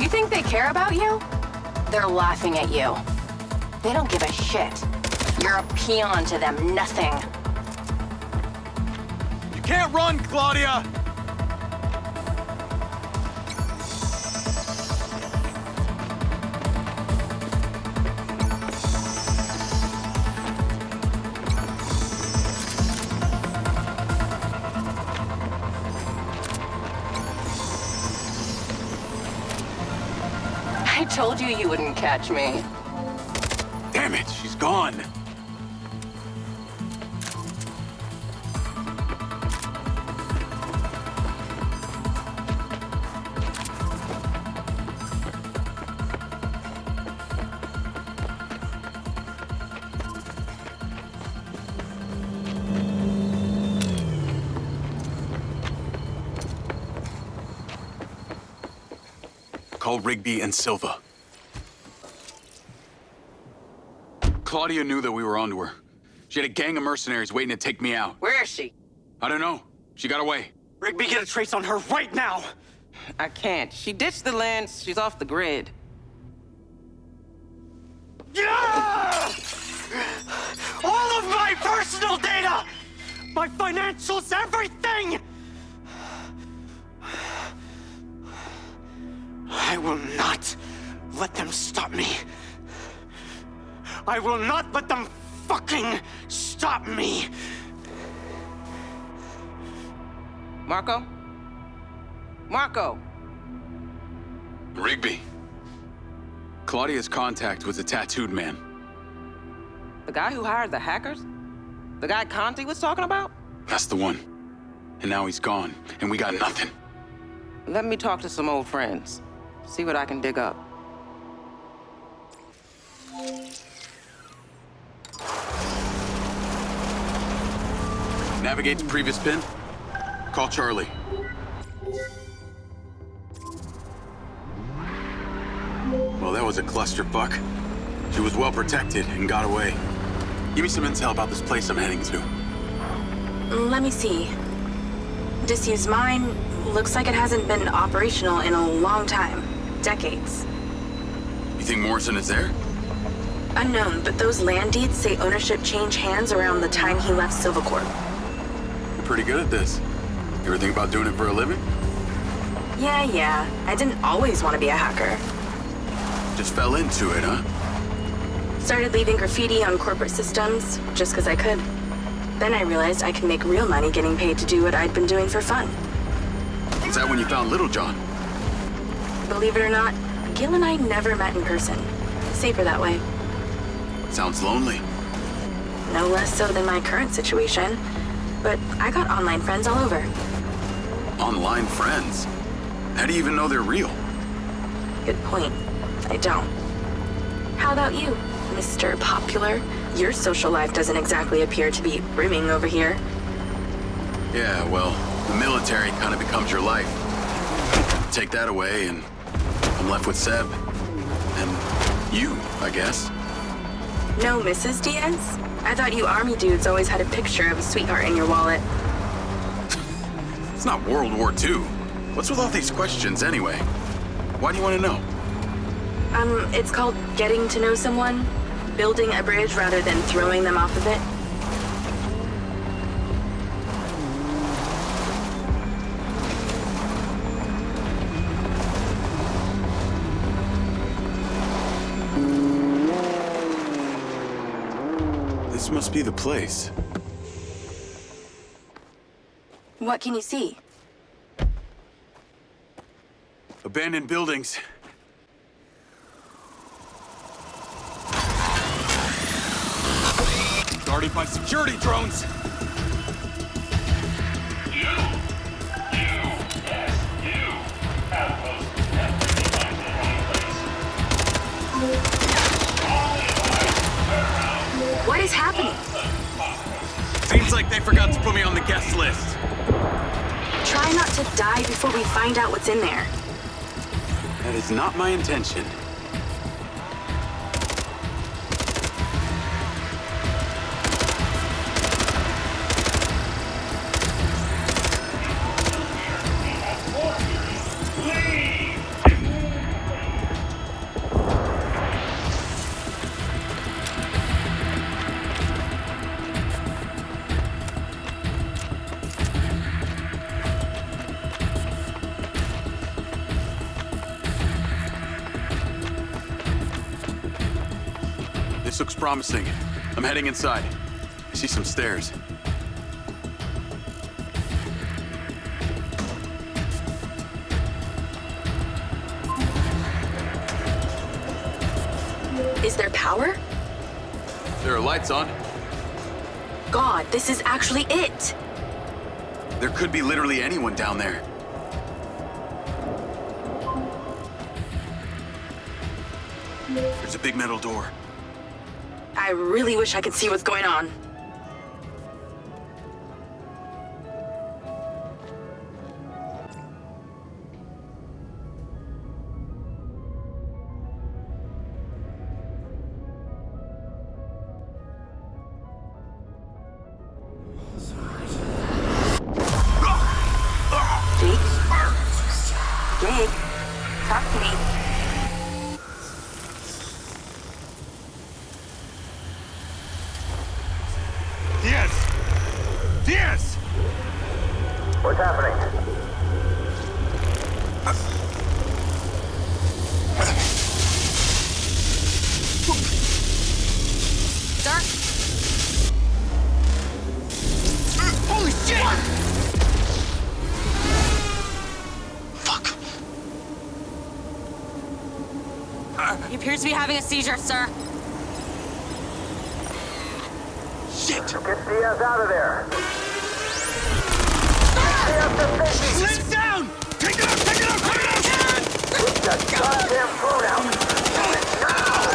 You think they care about you? They're laughing at you. They don't give a shit. You're a peon to them, nothing. You can't run, Claudia! I told you wouldn't catch me. Damn it, she's gone. call Rigby and Silva. Claudia knew that we were onto her. She had a gang of mercenaries waiting to take me out. Where is she? I don't know. She got away. Rigby, get a trace on her right now! I can't. She ditched the land. She's off the grid. Yeah! All of my personal data! My financials, everything! I will not let them stop me. I will not let them fucking stop me! Marco? Marco! Rigby. Claudia's contact was a tattooed man. The guy who hired the hackers? The guy Conti was talking about? That's the one. And now he's gone, and we got nothing. Let me talk to some old friends. See what I can dig up. Navigate to previous pin. Call Charlie. Well, that was a clusterfuck. She was well protected and got away. Give me some intel about this place I'm heading to. Let me see. Disused mine looks like it hasn't been operational in a long time. Decades. You think Morrison is there? Unknown, but those land deeds say ownership changed hands around the time he left Silvercorp. You're pretty good at this. You ever think about doing it for a living? Yeah. I didn't always want to be a hacker. Just fell into it, huh? Started leaving graffiti on corporate systems just because I could. Then I realized I could make real money getting paid to do what I'd been doing for fun. Was that when you found Little John? Believe it or not, Gil and I never met in person. Safer that way. Sounds lonely. No less so than my current situation. But I got online friends all over. Online friends? How do you even know they're real? Good point. I don't. How about you, Mr. Popular? Your social life doesn't exactly appear to be brimming over here. Yeah, well, the military kind of becomes your life. Take that away, and I'm left with Seb. And you, I guess. No Mrs. Diaz? I thought you army dudes always had a picture of a sweetheart in your wallet. It's not World War II. What's with all these questions, anyway? Why do you want to know? It's called getting to know someone. Building a bridge rather than throwing them off of it. This must be the place. What can you see? Abandoned buildings. Guarded by security drones. What is happening? Seems like they forgot to put me on the guest list. Try not to die before we find out what's in there. That is not my intention. This looks promising. I'm heading inside. I see some stairs. Is there power? There are lights on. God, this is actually it! There could be literally anyone down there. There's a big metal door. I really wish I could see what's going on. What's happening? Sir? Holy shit! Fuck. He appears to be having a seizure, sir. Shit. Get Diaz out of there. Liz down! Take it out! Take it out! Take it out! Get that goddamn phone out. Now!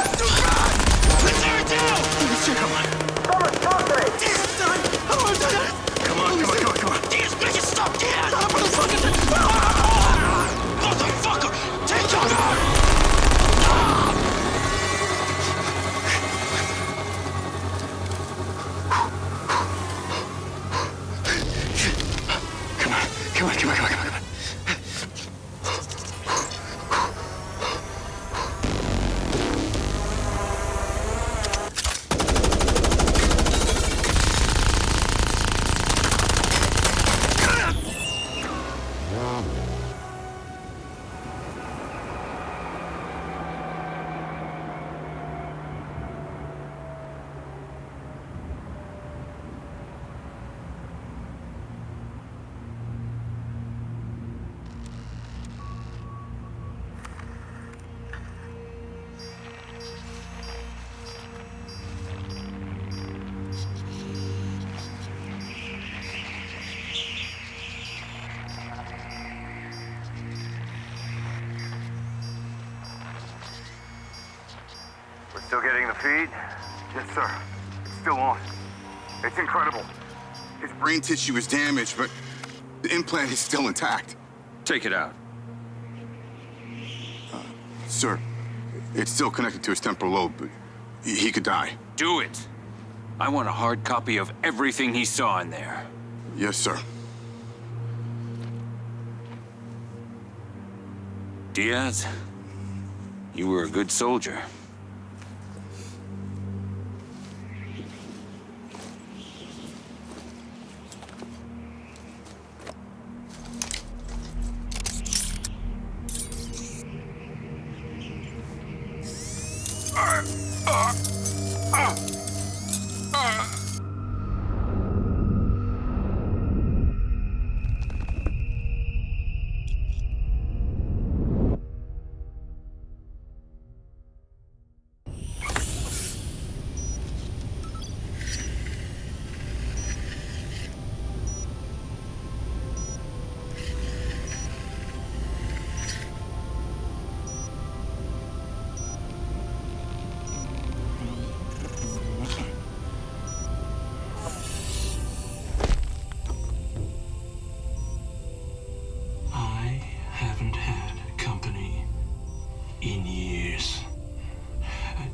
Let's tear it down! Holy shit, come on. Someone talk to me! Diaz, son! How do I do that? Come on. Diaz, make it stop! Diaz! Motherfucker! Motherfucker! Take cover! Come on. Still getting the feed? Yes, sir. It's still on. It's incredible. His brain tissue is damaged, but the implant is still intact. Take it out. Sir, it's still connected to his temporal lobe, but he could die. Do it. I want a hard copy of everything he saw in there. Yes, sir. Diaz, you were a good soldier.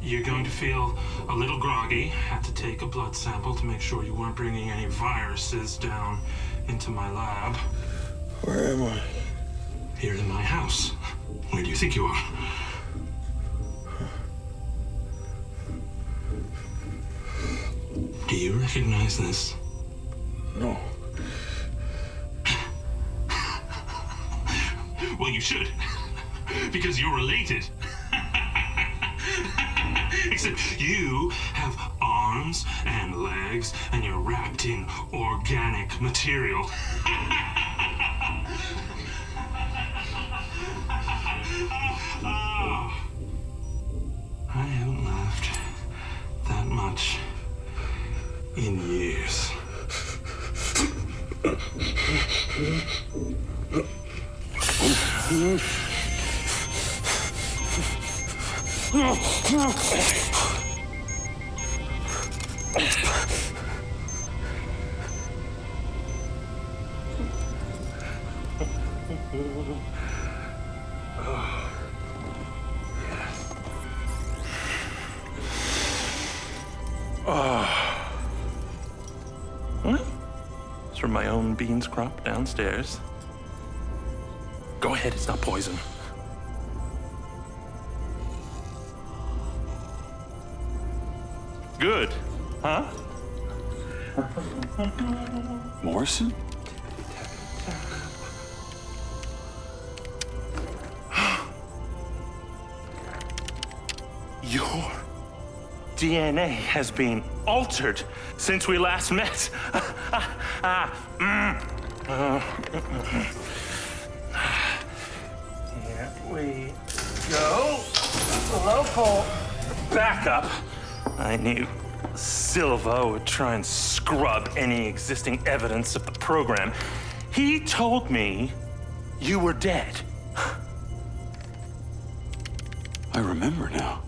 You're going to feel a little groggy. Have to take a blood sample to make sure you weren't bringing any viruses down into my lab. Where am I? Here in my house. Where do you think you are? Do you recognize this? No. Well, you should. Because you're related. Except you have arms and legs, and you're wrapped in organic material. I haven't laughed that much in years. It's from my own beans crop downstairs. Go ahead, it's not poison. Good, huh? Morrison? DNA has been altered since we last met. Here we go. Local backup. I knew Silva would try and scrub any existing evidence of the program. He told me you were dead. I remember now.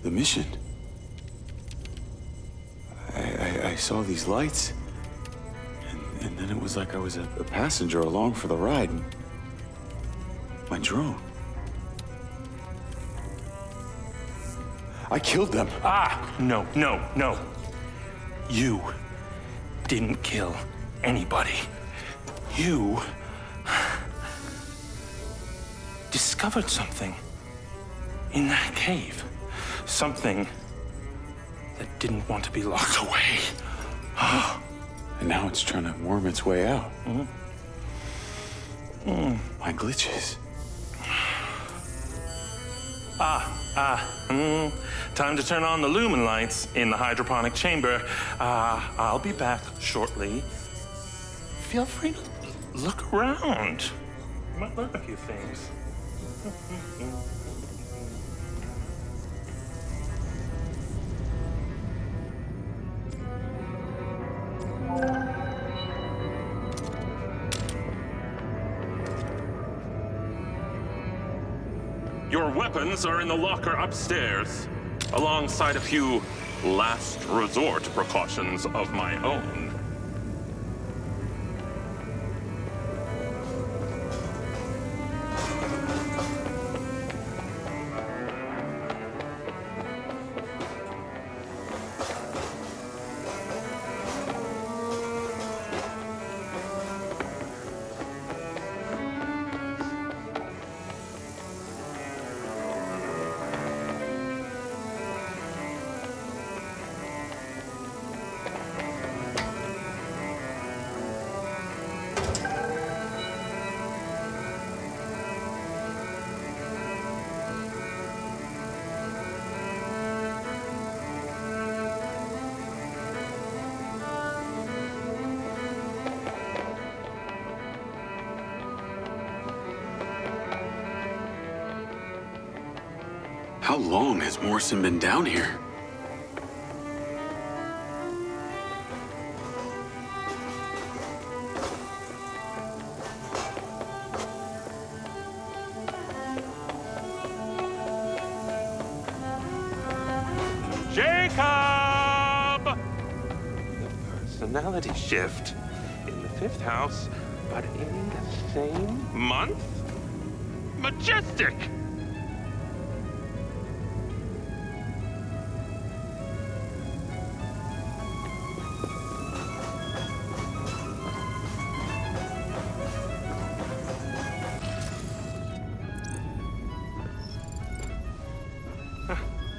The mission. I saw these lights, and then it was like I was a passenger along for the ride. And my drone. I killed them. No. You didn't kill anybody. You discovered something in that cave. Something that didn't want to be locked away. And now it's trying to worm its way out. My glitches. Time to turn on the lumen lights in the hydroponic chamber. I'll be back shortly. Feel free to look around. You might learn a few things. Your weapons are in the locker upstairs, alongside a few last resort precautions of my own. How long has Morrison been down here? Jacob! The personality shift in the fifth house, but in the same month? Majestic!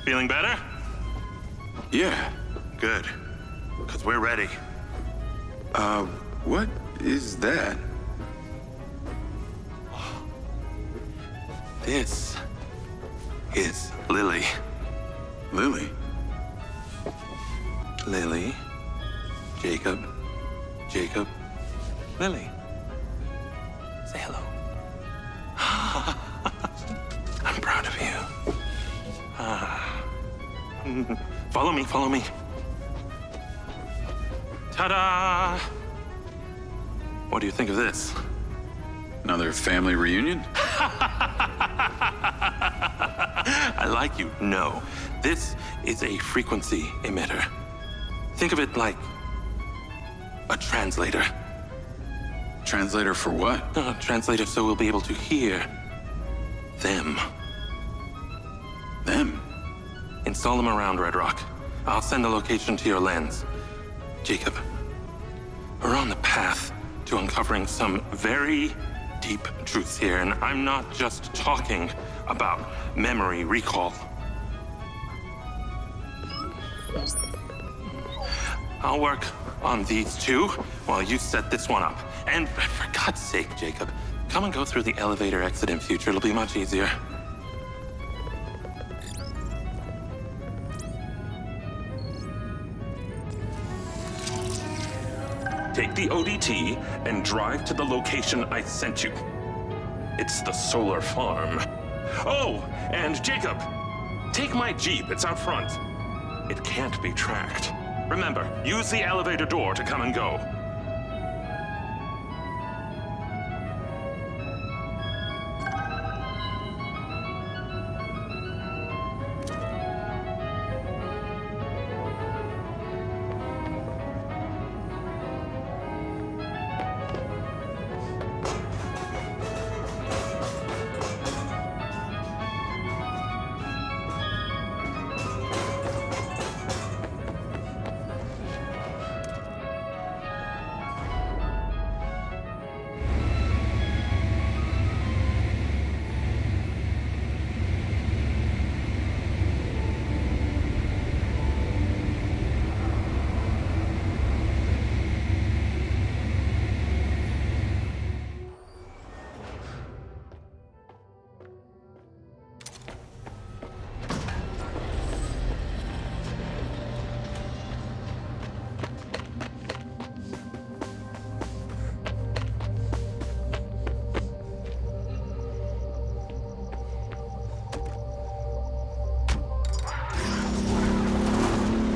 Feeling better? Yeah. Good. Because we're ready. What is that? This is Lily. Lily? Lily. Jacob. Jacob. Lily. Say hello. I'm proud of you. Follow me, follow me. Ta-da! What do you think of this? Another family reunion? I like you. No. This is a frequency emitter. Think of it like a translator. Translator for what? Translator so we'll be able to hear them. Them? Install them around Red Rock. I'll send the location to your lens. Jacob, we're on the path to uncovering some very deep truths here, and I'm not just talking about memory recall. I'll work on these two while you set this one up. And for God's sake, Jacob, come and go through the elevator exit in future. It'll be much easier. take the ODT and drive to the location I sent you. It's the solar farm. Oh, and Jacob, take my Jeep. It's out front. It can't be tracked. Remember, use the elevator door to come and go.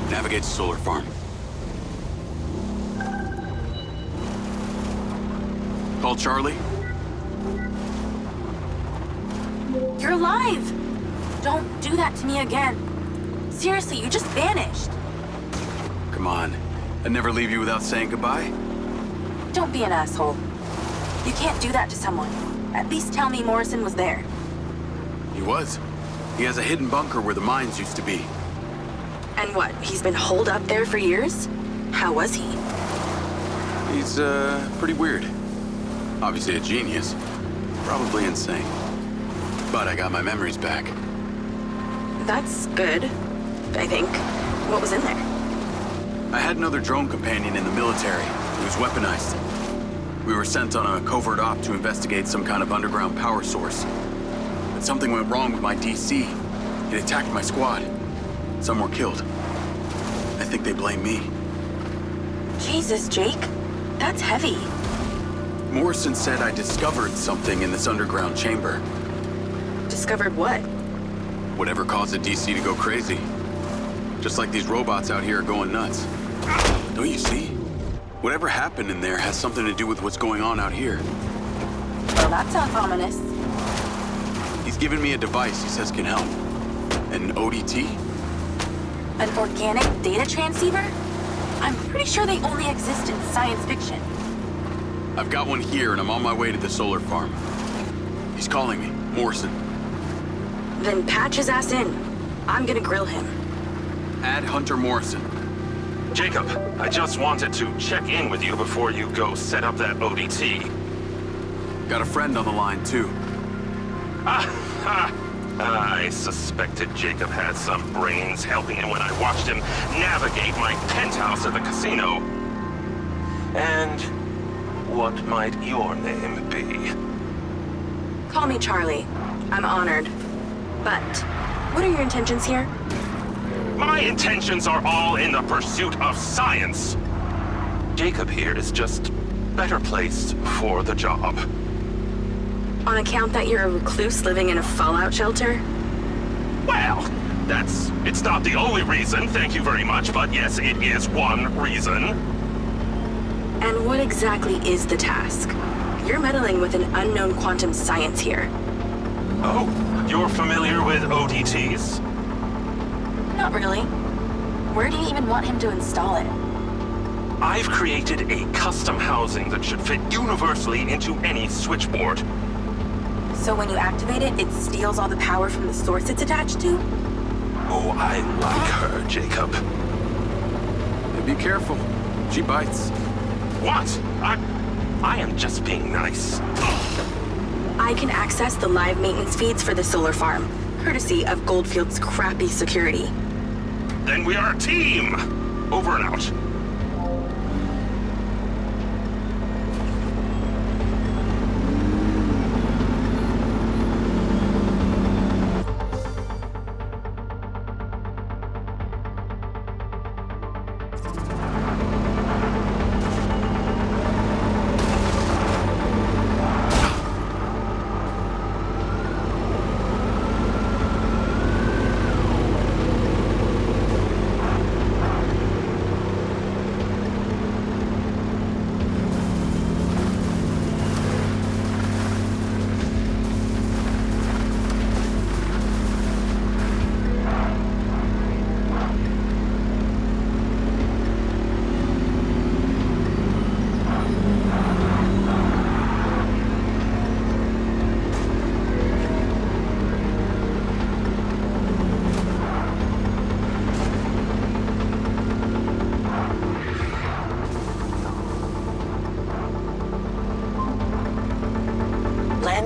Navigate to solar farm. Call Charlie. You're alive! Don't do that to me again. Seriously, you just vanished. Come on. I'd never leave you without saying goodbye. Don't be an asshole. You can't do that to someone. At least tell me Morrison was there. He was. He has a hidden bunker where the mines used to be. And what, he's been holed up there for years? How was he? He's, pretty weird. Obviously a genius. Probably insane. But I got my memories back. That's good, I think. What was in there? I had another drone companion in the military. He was weaponized. We were sent on a covert op to investigate some kind of underground power source. But something went wrong with my DC. It attacked my squad. Some were killed. I think they blame me. Jesus, Jake. That's heavy. Morrison said I discovered something in this underground chamber. Discovered what? Whatever caused the DC to go crazy. Just like these robots out here are going nuts. Don't you see? Whatever happened in there has something to do with what's going on out here. Well, that sounds ominous. He's given me a device he says can help. An ODT? An organic data transceiver? I'm pretty sure they only exist in science fiction. I've got one here and I'm on my way to the solar farm. He's calling me, Morrison. Then patch his ass in. I'm gonna grill him. Add Hunter Morrison. Jacob, I just wanted to check in with you before you go set up that ODT. Got a friend on the line, too. I suspected Jacob had some brains helping him when I watched him navigate my penthouse at the casino. And what might your name be? Call me Charlie. I'm honored. But, what are your intentions here? My intentions are all in the pursuit of science. Jacob here is just better placed for the job. On account that you're a recluse living in a fallout shelter? Well, it's not the only reason, thank you very much, but yes, it is one reason. And what exactly is the task? You're meddling with an unknown quantum science here. Oh, you're familiar with ODTs? Not really. Where do you even want him to install it? I've created a custom housing that should fit universally into any switchboard. So when you activate it, it steals all the power from the source it's attached to? Oh, I like her, Jacob. Hey, be careful. She bites. What? I am just being nice. I can access the live maintenance feeds for the solar farm, courtesy of Goldfield's crappy security. Then we are a team! Over and out.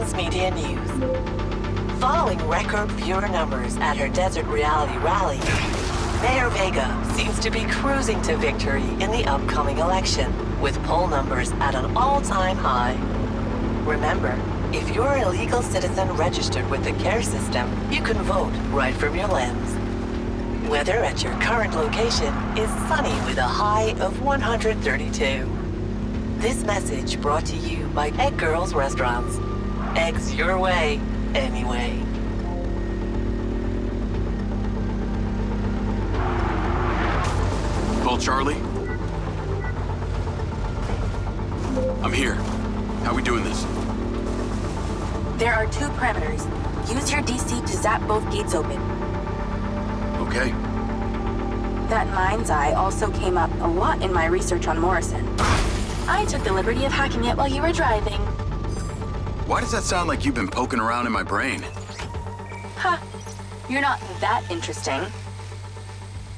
News Media News. Following record viewer numbers at her Desert Reality Rally, Mayor Vega seems to be cruising to victory in the upcoming election, with poll numbers at an all-time high. Remember, if you're a legal citizen registered with the CARE system, you can vote right from your lens. Weather at your current location is sunny with a high of 132. This message brought to you by Egg Girls Restaurants. Eggs your way, anyway. Call Charlie? I'm here. How we doing this? There are 2 parameters. Use your DC to zap both gates open. Okay. That Mindseye also came up a lot in my research on Morrison. I took the liberty of hacking it while you were driving. Why does that sound like you've been poking around in my brain? Ha! You're not that interesting.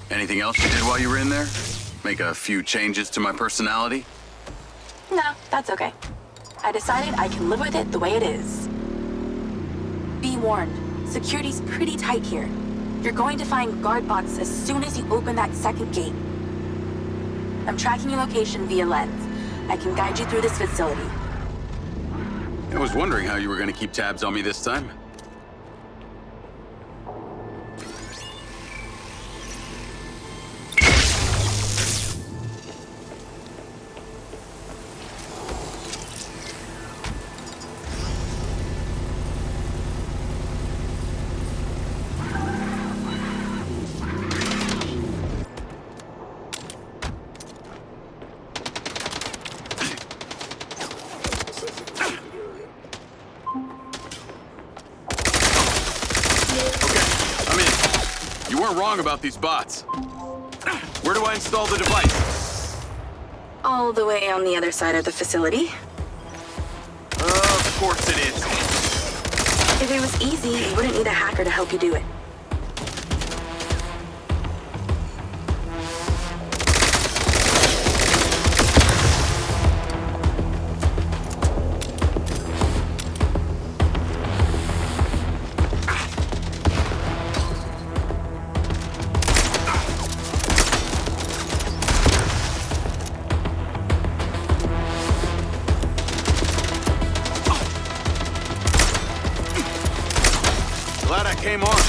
Anything else you did while you were in there? Make a few changes to my personality? No, that's okay. I decided I can live with it the way it is. Be warned, security's pretty tight here. You're going to find guard bots as soon as you open that second gate. I'm tracking your location via lens. I can guide you through this facility. I was wondering how you were going to keep tabs on me this time. You weren't wrong about these bots. Where do I install the device? All the way on the other side of the facility. Of course it is. If it was easy, you wouldn't need a hacker to help you do it. Glad I came on.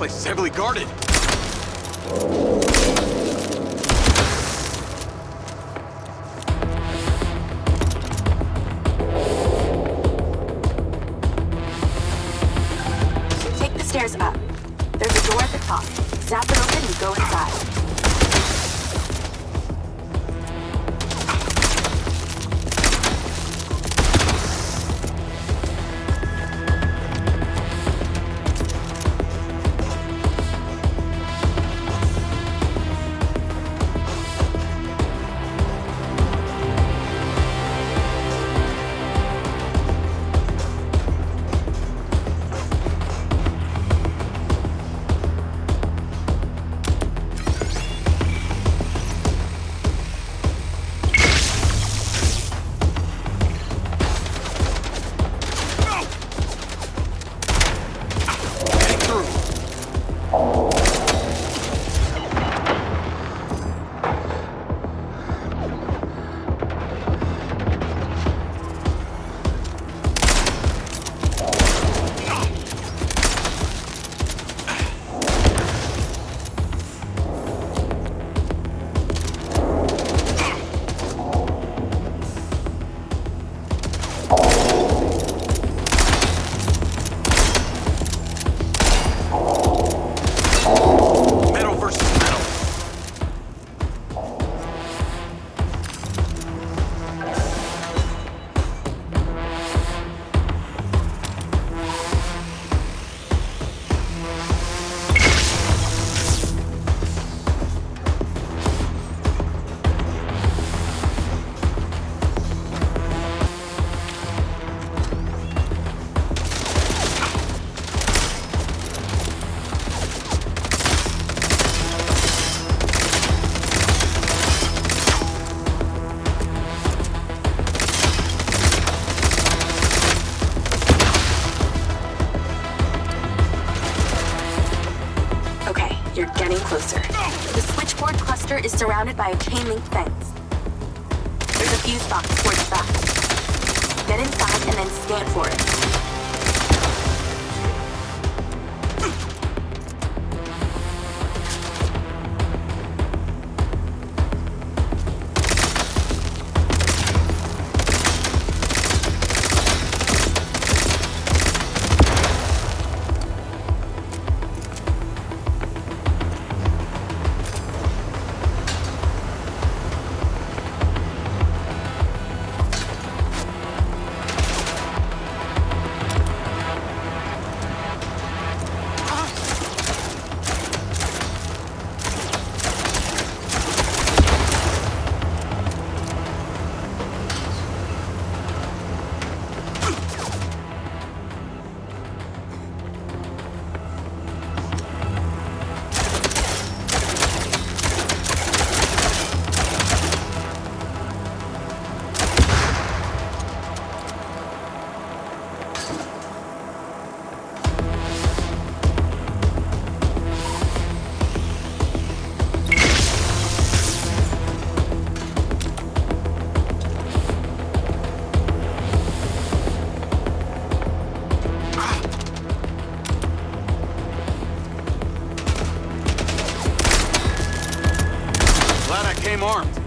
Place is heavily guarded. Take the stairs up. There's a door at the top. Zap it open and go inside. You're getting closer. The switchboard cluster is surrounded by a chain link fence. There's a fuse box towards the back. Get inside and then scan for it. Armed.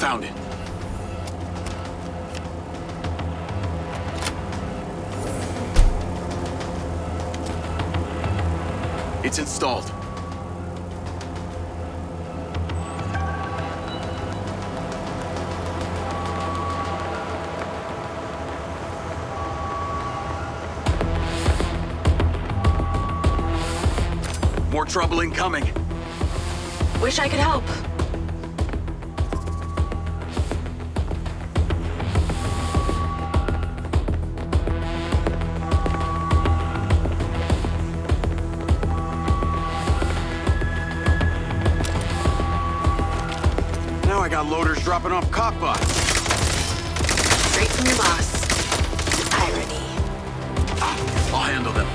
Found it. It's installed. More trouble incoming. Wish I could help. Now I got loaders dropping off cop bots. Straight from your boss. Irony. I'll handle them.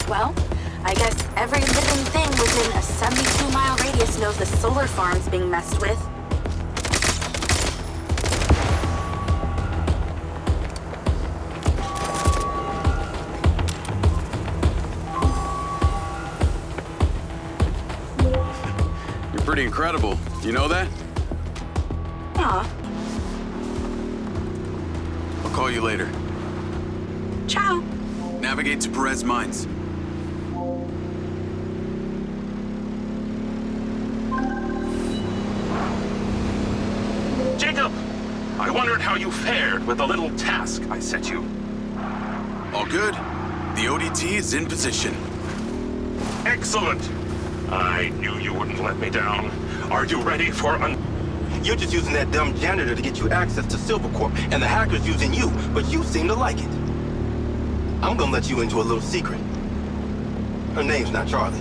Well, I guess every living thing within a 72-mile radius knows the solar farm's being messed with. You're pretty incredible. You know that? Aw. I'll call you later. Ciao. Navigate to Perez Mines. Jacob! I wondered how you fared with the little task I set you. All good. The ODT is in position. Excellent! I knew you wouldn't let me down. Are you ready for You're just using that dumb janitor to get you access to Silvercorp, and the hacker's using you, but you seem to like it. I'm gonna let you into a little secret. Her name's not Charlie.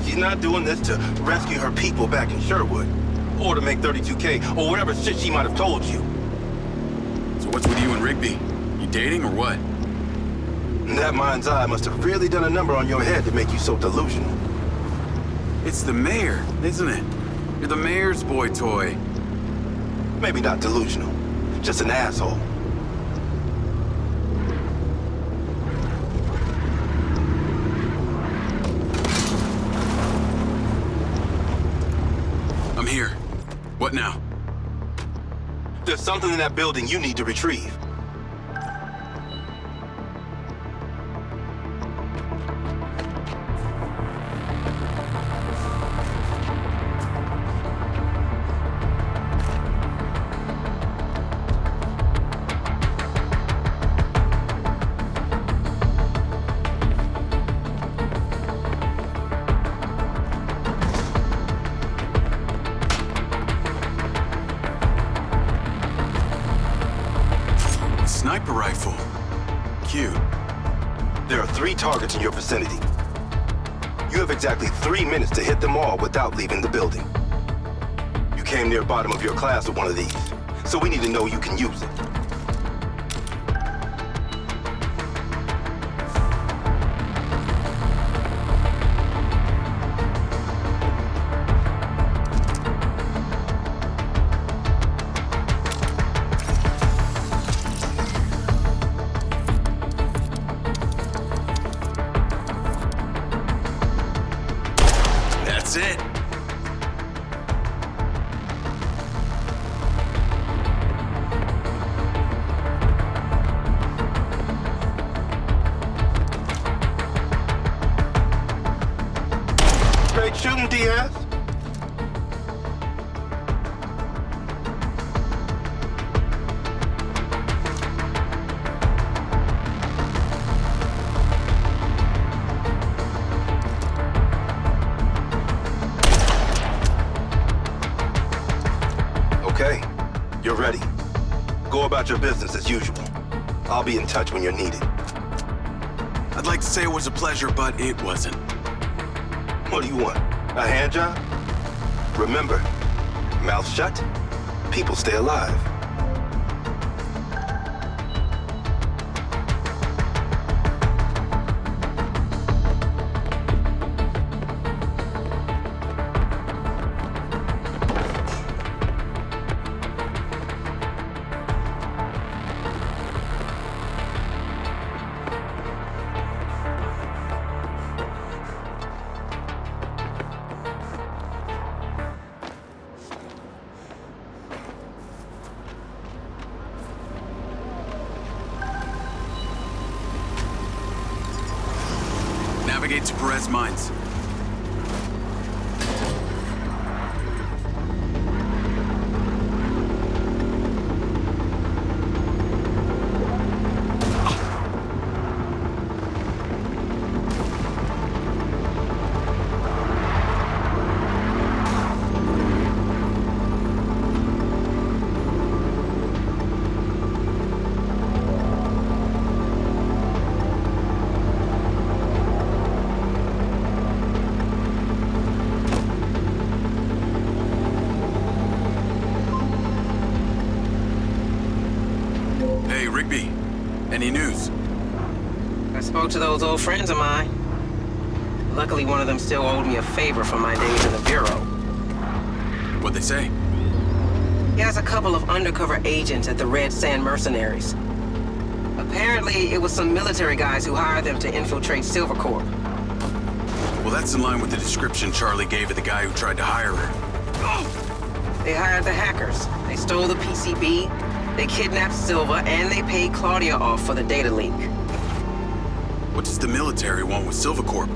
She's not doing this to rescue her people back in Sherwood, or to make 32K, or whatever shit she might have told you. So what's with you and Rigby? You dating or what? That Mindseye must have really done a number on your head to make you so delusional. It's the mayor, isn't it? You're the mayor's boy toy. Maybe not delusional, just an asshole. I'm here. What now? There's something in that building you need to retrieve. Sniper rifle. Cute. There are 3 targets in your vicinity. You have exactly 3 minutes to hit them all without leaving the building. You came near bottom of your class with one of these, so we need to know you can use it. That's it. Great shooting, Diaz. Okay, you're ready. Go about your business as usual. I'll be in touch when you're needed. I'd like to say it was a pleasure, but it wasn't. What do you want? A hand job? Remember, mouth shut, people stay alive. Navigate to Perez Mines. Hey, Rigby. Any news? I spoke to those old friends of mine. Luckily, one of them still owed me a favor from my days in the Bureau. What'd they say? He has a couple of undercover agents at the Red Sand Mercenaries. Apparently, it was some military guys who hired them to infiltrate Silvercorp. Well, that's in line with the description Charlie gave of the guy who tried to hire her. They hired the hackers. They stole the PCB, they kidnapped Silva, and they paid Claudia off for the data leak. What does the military want with Silvercorp?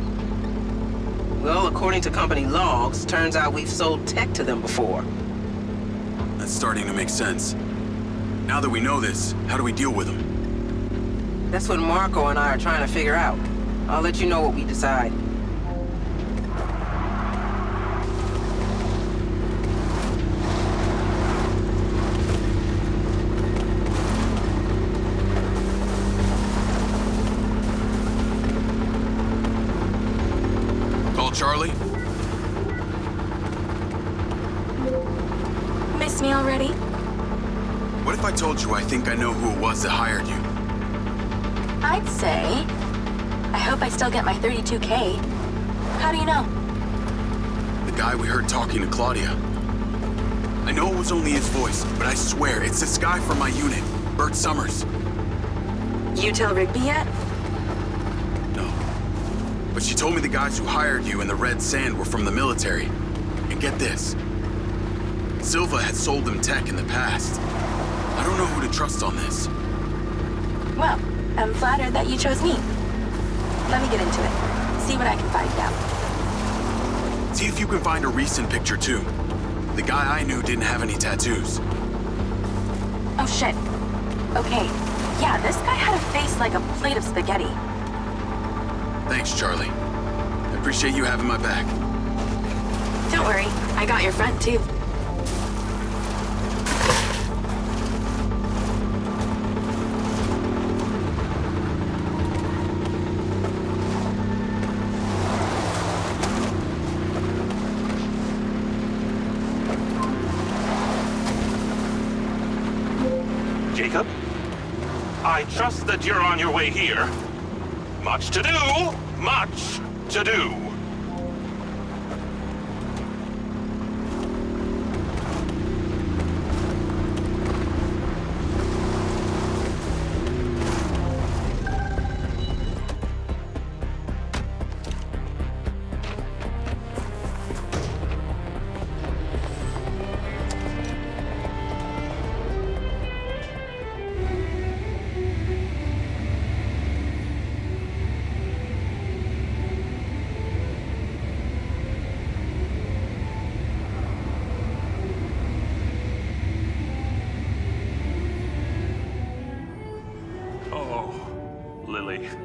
Well, according to company logs, turns out we've sold tech to them before. That's starting to make sense. Now that we know this, how do we deal with them? That's what Marco and I are trying to figure out. I'll let you know what we decide. Charlie? Miss me already? What if I told you I think I know who it was that hired you? I'd say, I hope I still get my 32K. How do you know? The guy we heard talking to Claudia. I know it was only his voice, but I swear it's this guy from my unit, Bert Summers. You tell Rigby yet? No. But she told me the guys who hired you in the Red Sand were from the military. And get this. Silva had sold them tech in the past. I don't know who to trust on this. Well, I'm flattered that you chose me. Let me get into it. See what I can find out. See if you can find a recent picture, too. The guy I knew didn't have any tattoos. Oh, shit. Okay. Yeah, this guy had a face like a plate of spaghetti. Thanks, Charlie. I appreciate you having my back. Don't worry. I got your friend, too. Jacob? I trust that you're on your way here. Much to do! Much to do!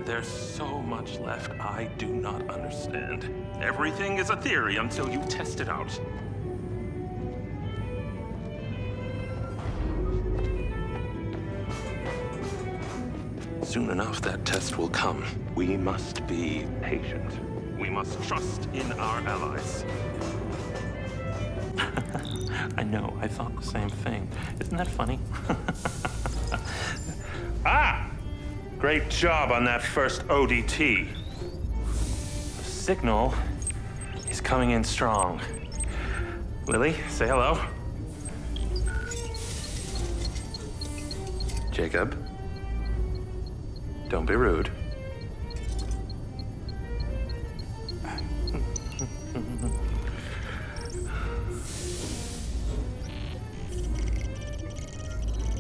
There's so much left I do not understand. Everything is a theory until you test it out. Soon enough, that test will come. We must be patient. We must trust in our allies. I know, I thought the same thing. Isn't that funny? Ah! Great job on that first ODT. The signal is coming in strong. Lily, say hello. Jacob, don't be rude.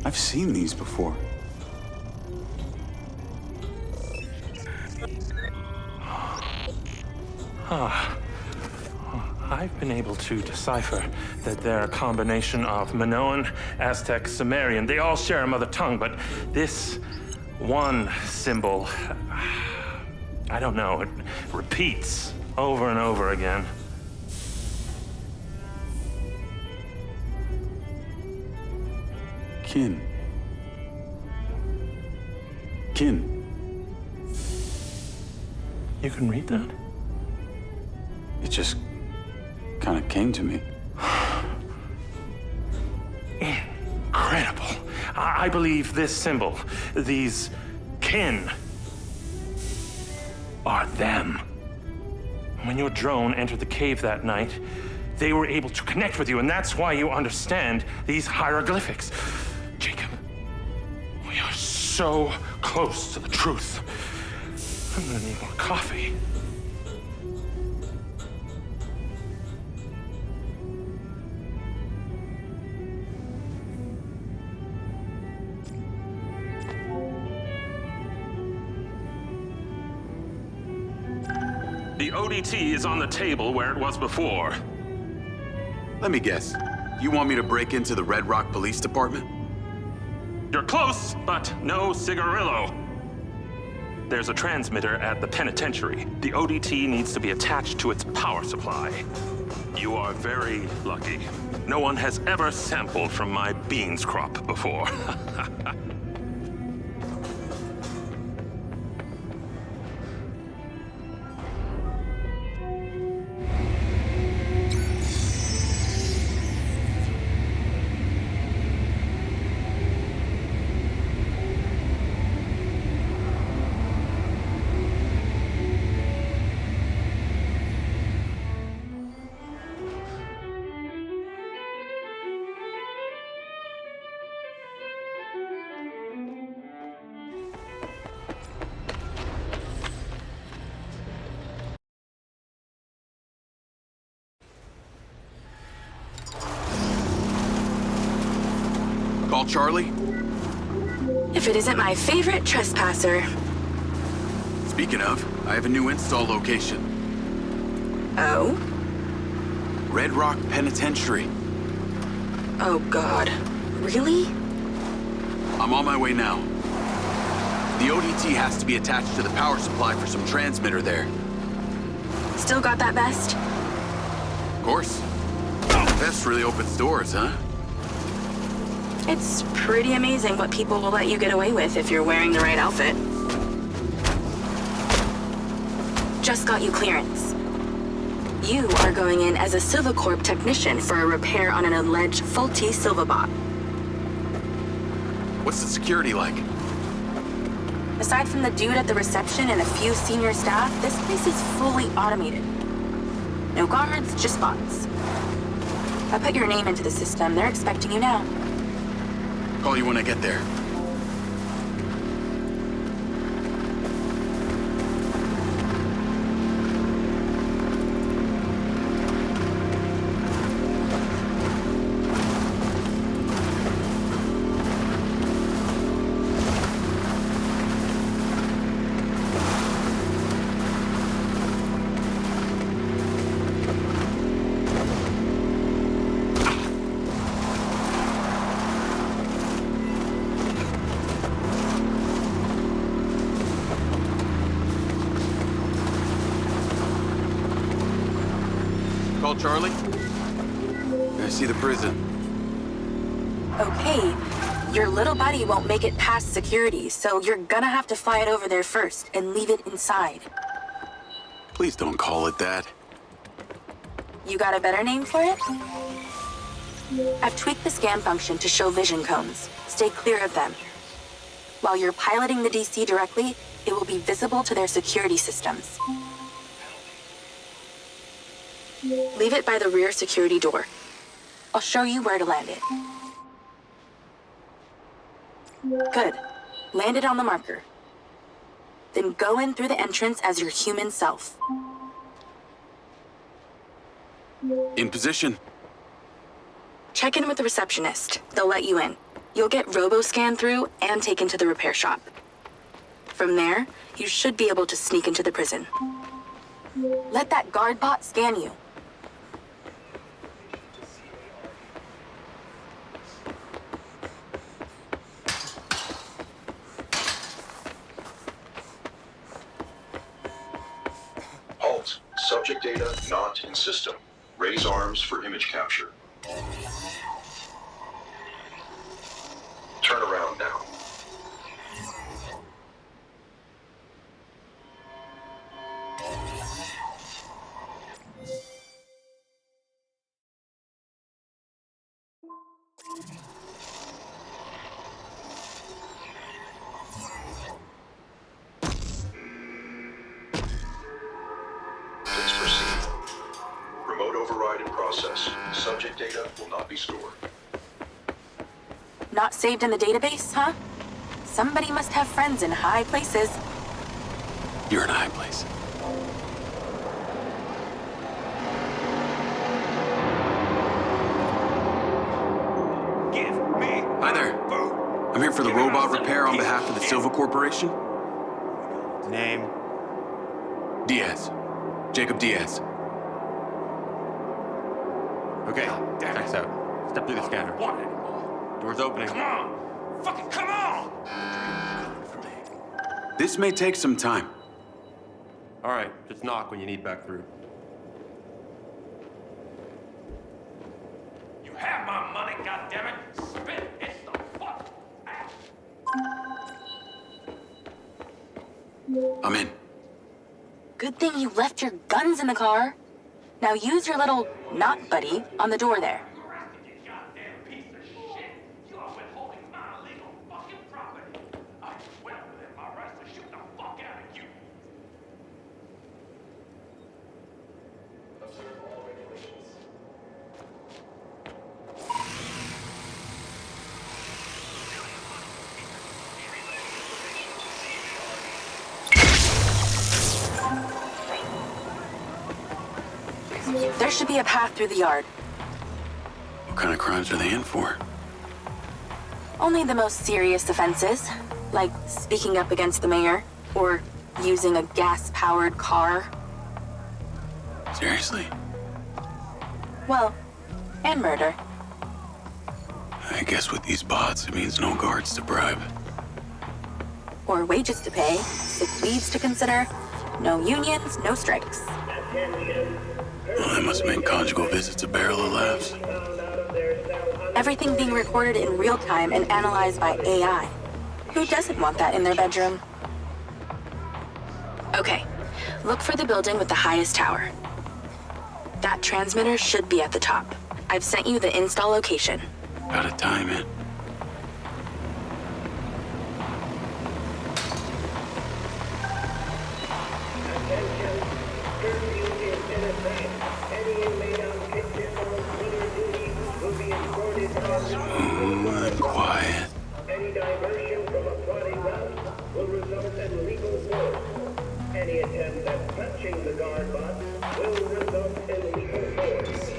I've seen these before. I've been able to decipher that they're a combination of Minoan, Aztec, Sumerian. They all share a mother tongue, but this one symbol, I don't know, it repeats over and over again. Kin. You can read that? It just kind of came to me. Incredible. I believe this symbol, these kin, are them. When your drone entered the cave that night, they were able to connect with you, and that's why you understand these hieroglyphics. Jacob, we are so close to the truth. I'm gonna need more coffee. The ODT is on the table where it was before. Let me guess. You want me to break into the Red Rock Police Department? You're close, but no cigarillo. There's a transmitter at the penitentiary. The ODT needs to be attached to its power supply. You are very lucky. No one has ever sampled from my beans crop before. Call Charlie? If it isn't my favorite trespasser. Speaking of, I have a new install location. Oh? Red Rock Penitentiary. Oh, God. Really? I'm on my way now. The ODT has to be attached to the power supply for some transmitter there. Still got that vest? Of course. The vest really opens doors, huh? It's pretty amazing what people will let you get away with if you're wearing the right outfit. Just got you clearance. You are going in as a Silvacorp technician for a repair on an alleged faulty Silvabot. What's the security like? Aside from the dude at the reception and a few senior staff, this place is fully automated. No guards, just bots. I put your name into the system. They're expecting you now. Call you when I get there. Call Charlie? I see the prison. Okay, your little buddy won't make it past security, so you're gonna have to fly it over there first and leave it inside. Please don't call it that. You got a better name for it? I've tweaked the scan function to show vision cones. Stay clear of them. While you're piloting the DC directly, it will be visible to their security systems. Leave it by the rear security door. I'll show you where to land it. Good. Land it on the marker. Then go in through the entrance as your human self. In position. Check in with the receptionist. They'll let you in. You'll get robo-scanned through and taken to the repair shop. From there, you should be able to sneak into the prison. Let that guard bot scan you. Halt. Subject data not in system. Raise arms for image capture. Turn around now. Please proceed. Remote override in process. Subject data will not be stored. Not saved in the database, huh? Somebody must have friends in high places. You're in a high place. Give me. Hi there. I'm here for the robot repair on behalf of the Silva Corporation. Name? Diaz. Jacob Diaz. Okay, checks out. Step through the scanner. Door's opening. Come on! Fucking come on! This may take some time. All right, just knock when you need back through. You have my money, goddammit! Spit it the fuck out! I'm in. Good thing you left your guns in the car. Now use your little not buddy on the door there. There should be a path through the yard. What kind of crimes are they in for? Only the most serious offenses, like speaking up against the mayor, or using a gas-powered car. Seriously? Well, and murder. I guess with these bots, it means no guards to bribe. Or wages to pay, sick leaves to consider, no unions, no strikes. Well, that must make conjugal visits a barrel of laughs. Everything being recorded in real time and analyzed by AI. Who doesn't want that in their bedroom? Okay, look for the building with the highest tower. That transmitter should be at the top. I've sent you the install location. Gotta time it. Smooth and quiet. Any diversion from a plotting route will result in legal force. Any attempt at touching the guard bot will result in legal force.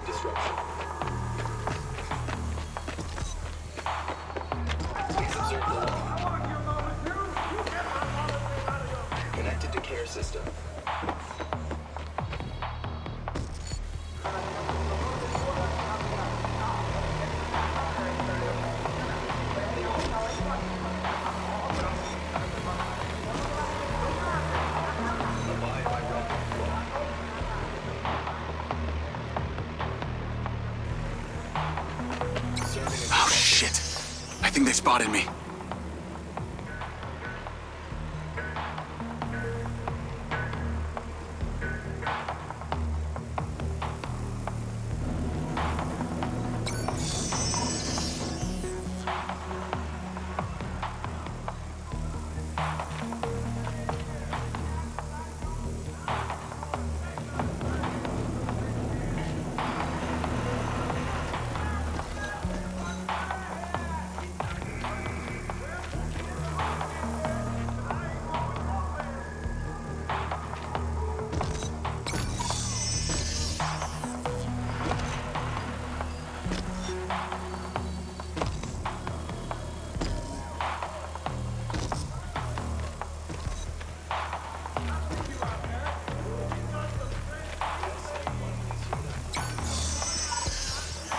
Disruption. Connected to care system. Oh, shit. I think they spotted me.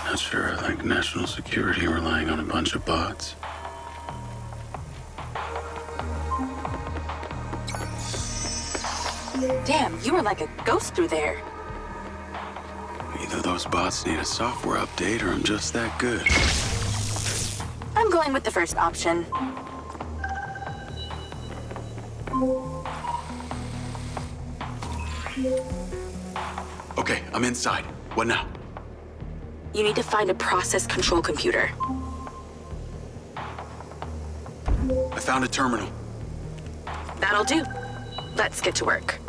Not sure I like national security relying on a bunch of bots. Damn, you were like a ghost through there. Either those bots need a software update or I'm just that good. I'm going with the first option. Okay, I'm inside. What now? You need to find a process control computer. I found a terminal. That'll do. Let's get to work.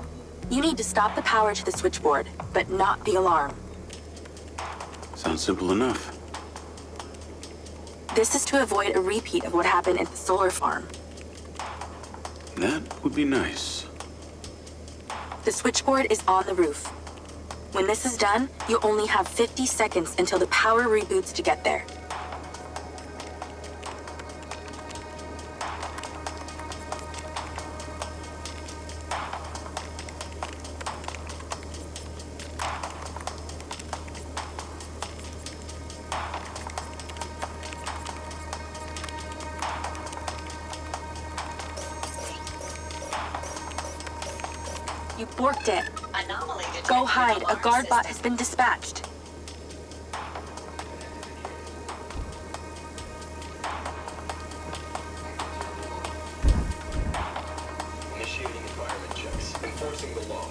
You need to stop the power to the switchboard, but not the alarm. Sounds simple enough. This is to avoid a repeat of what happened at the solar farm. That would be nice. The switchboard is on the roof. When this is done, you only have 50 seconds until the power reboots to get there. You borked it. Go hide. A guard bot has been dispatched. Initiating environment checks. Enforcing the law.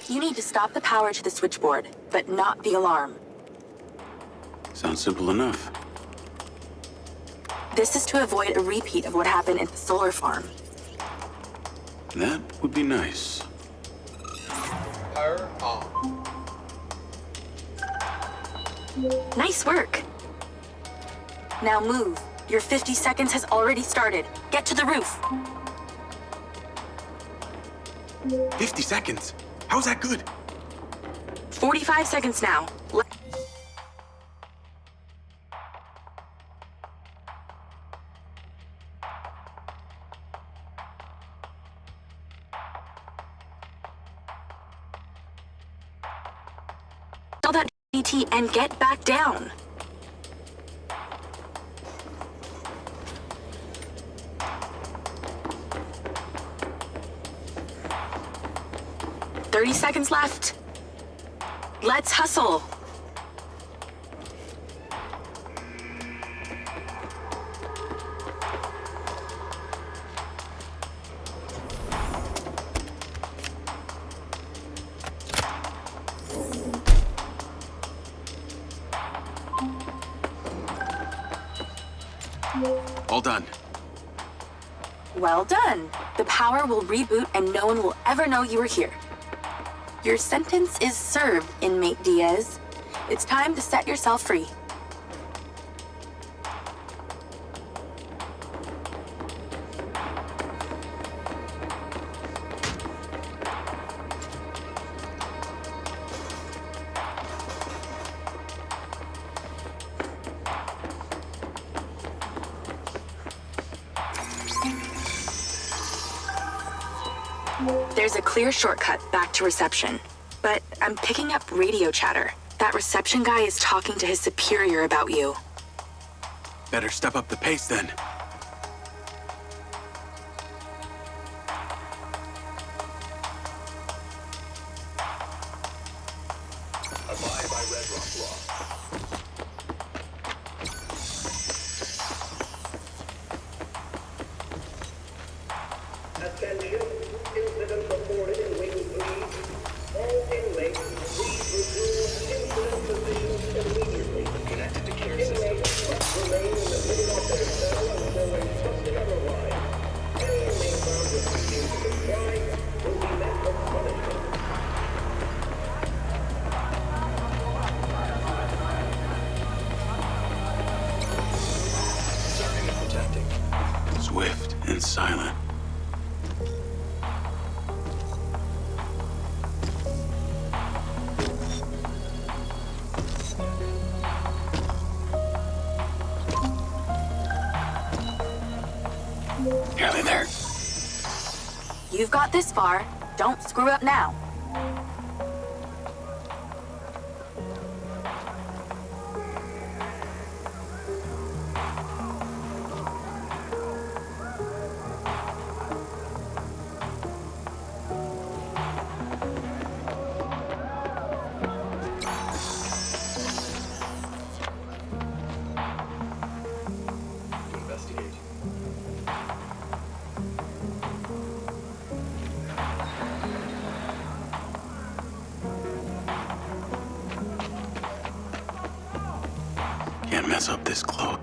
You need to stop the power to the switchboard, but not the alarm. Sounds simple enough. This is to avoid a repeat of what happened at the solar farm. That would be nice. Power on. Nice work. Now move. Your 50 seconds has already started. Get to the roof. 50 seconds? How's that good? 45 seconds now. Tell that DT and get back down. "30 seconds left. Let's hustle." All done. Well done. The power will reboot and no one will ever know you were here. Your sentence is served, inmate Diaz. It's time to set yourself free. There's a clear shortcut back to reception, but I'm picking up radio chatter. That reception guy is talking to his superior about you. Better step up the pace then. Abide by Red Rock law. Attention. Incident reported in Wing 3. All inmates, please resume incident positions immediately. Connected to care system. Inmates must remain in the middle of their cell until instructed otherwise. Any inmate found refusing to comply will be met with punishment. Serving and protecting. Swift and silent. Nearly there. You've got this far. Don't screw up now. Investigate. Can't mess up this close.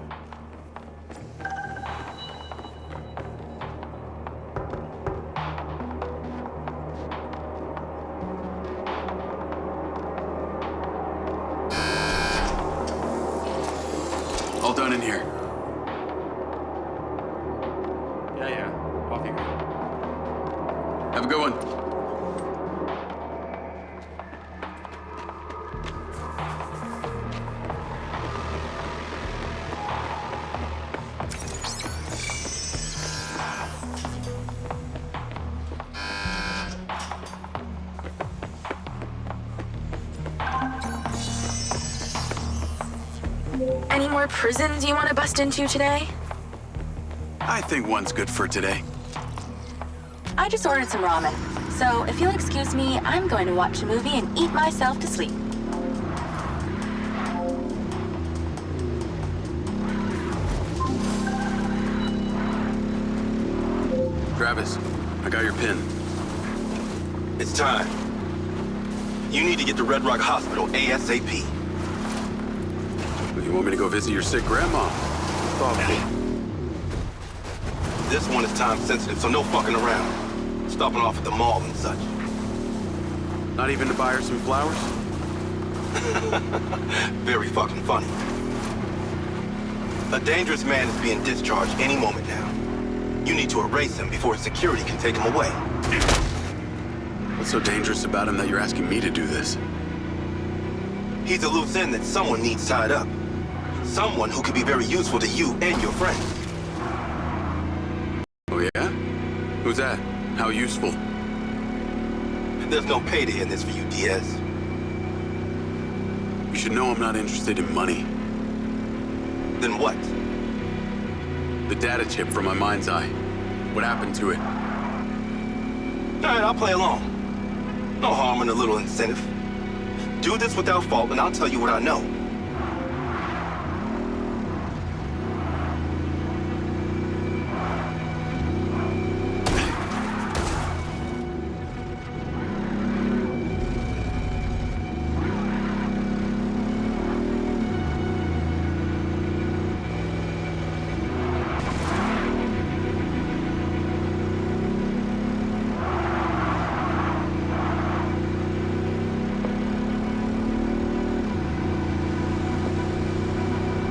All done in here. Yeah. Walking. Have a good one. Any more prisons you want to bust into today? I think one's good for today. I just ordered some ramen. So if you'll excuse me, I'm going to watch a movie and eat myself to sleep. Travis, I got your pin. It's time. You need to get to Red Rock Hospital ASAP. You want me to go visit your sick grandma? Thoughtful. This one is time sensitive, so no fucking around. Stopping off at the mall and such. Not even to buy her some flowers? Very fucking funny. A dangerous man is being discharged any moment now. You need to erase him before his security can take him away. What's so dangerous about him that you're asking me to do this? He's a loose end that someone needs tied up. Someone who could be very useful to you and your friends. Oh yeah? Who's that? How useful? There's no payday in this for you, Diaz. You should know I'm not interested in money. Then what? The data chip from my Mindseye. What happened to it? All right, I'll play along. No harm in a little incentive. Do this without fault, and I'll tell you what I know.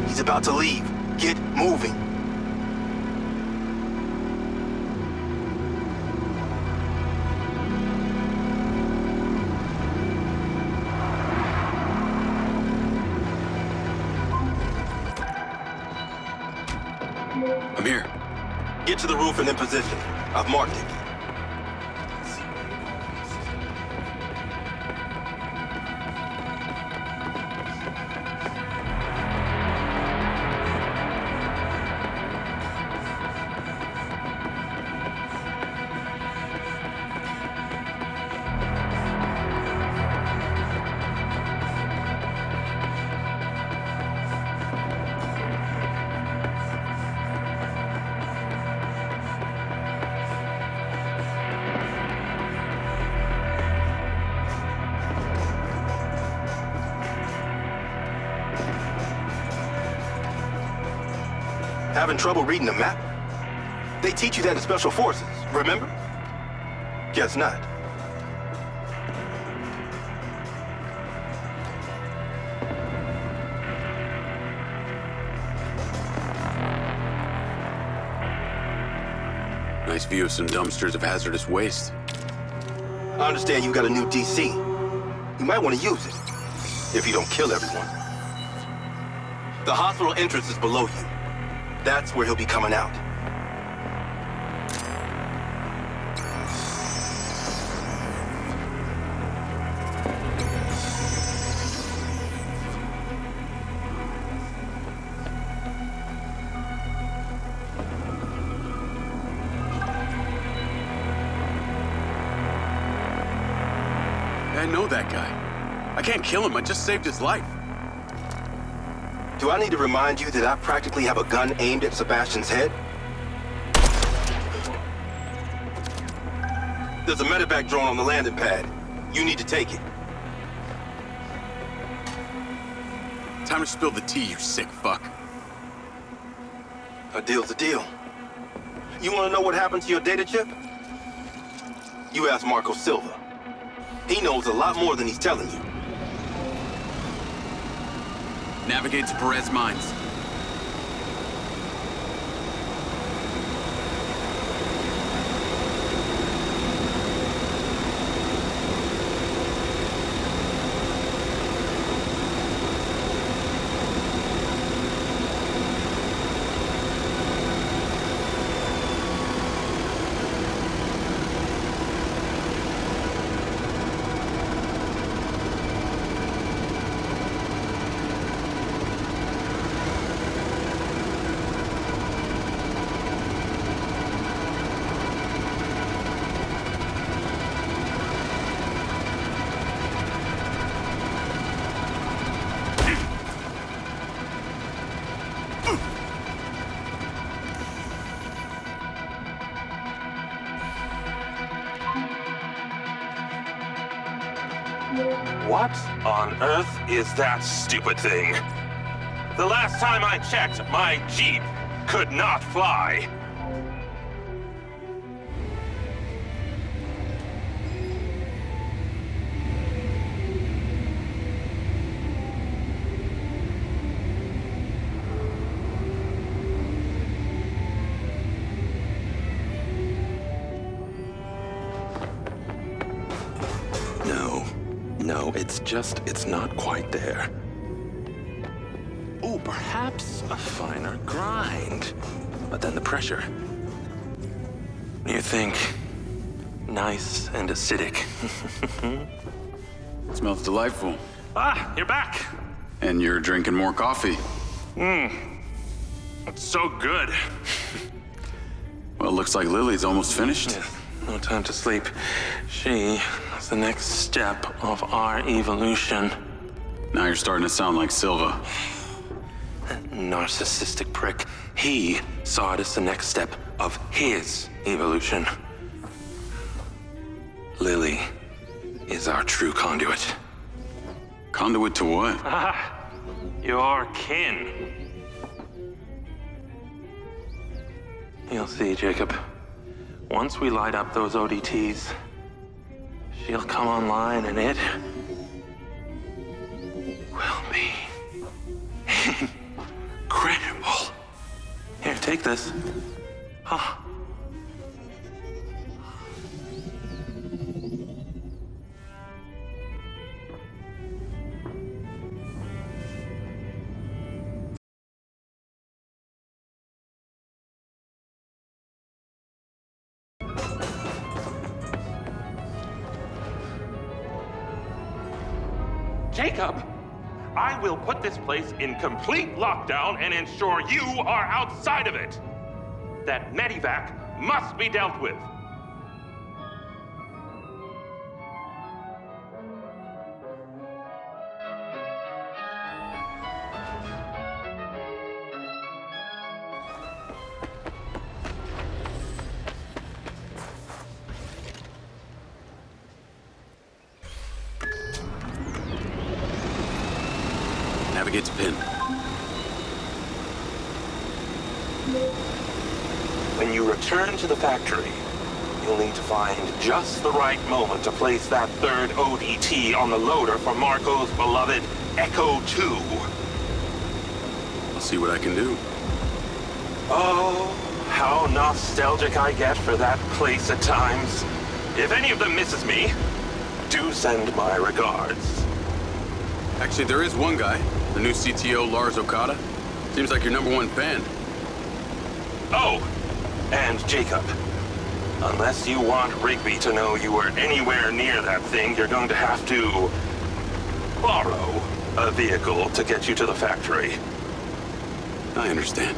He's about to leave. Get moving. I'm here. Get to the roof and in position. I've marked it. Having trouble reading the map? They teach you that in Special Forces, remember? Guess not. Nice view of some dumpsters of hazardous waste. I understand you've got a new DC. You might want to use it, if you don't kill everyone. The hospital entrance is below you. That's where he'll be coming out. I know that guy. I can't kill him, I just saved his life. Do I need to remind you that I practically have a gun aimed at Sebastian's head? There's a medevac drone on the landing pad. You need to take it. Time to spill the tea, you sick fuck. A deal's a deal. You want to know what happened to your data chip? You ask Marco Silva. He knows a lot more than he's telling you. Navigate to Perez Mines. What on earth is that stupid thing? The last time I checked, my Jeep could not fly. No, it's not quite there. Oh, perhaps a finer grind. But then the pressure. You think nice and acidic. It smells delightful. Ah, you're back. And you're drinking more coffee. It's so good. Well, it looks like Lily's almost finished. Yeah, no time to sleep. She is the next step of our evolution. Now you're starting to sound like Silva. That narcissistic prick. He saw it as the next step of his evolution. Lily is our true conduit. Conduit to what? Ah, your kin. You'll see, Jacob. Once we light up those ODTs, she'll come online and it will be incredible. Here, take this. Huh. Jacob, I will put this place in complete lockdown and ensure you are outside of it. That medevac must be dealt with. Navigate to pin. When you return to the factory, you'll need to find just the right moment to place that third ODT on the loader for Marco's beloved Echo 2. I'll see what I can do. Oh, how nostalgic I get for that place at times. If any of them misses me, do send my regards. Actually, there is one guy, the new CTO, Lars Okada. Seems like your #1 fan. Oh, and Jacob. Unless you want Rigby to know you were anywhere near that thing, you're going to have to borrow a vehicle to get you to the factory. I understand.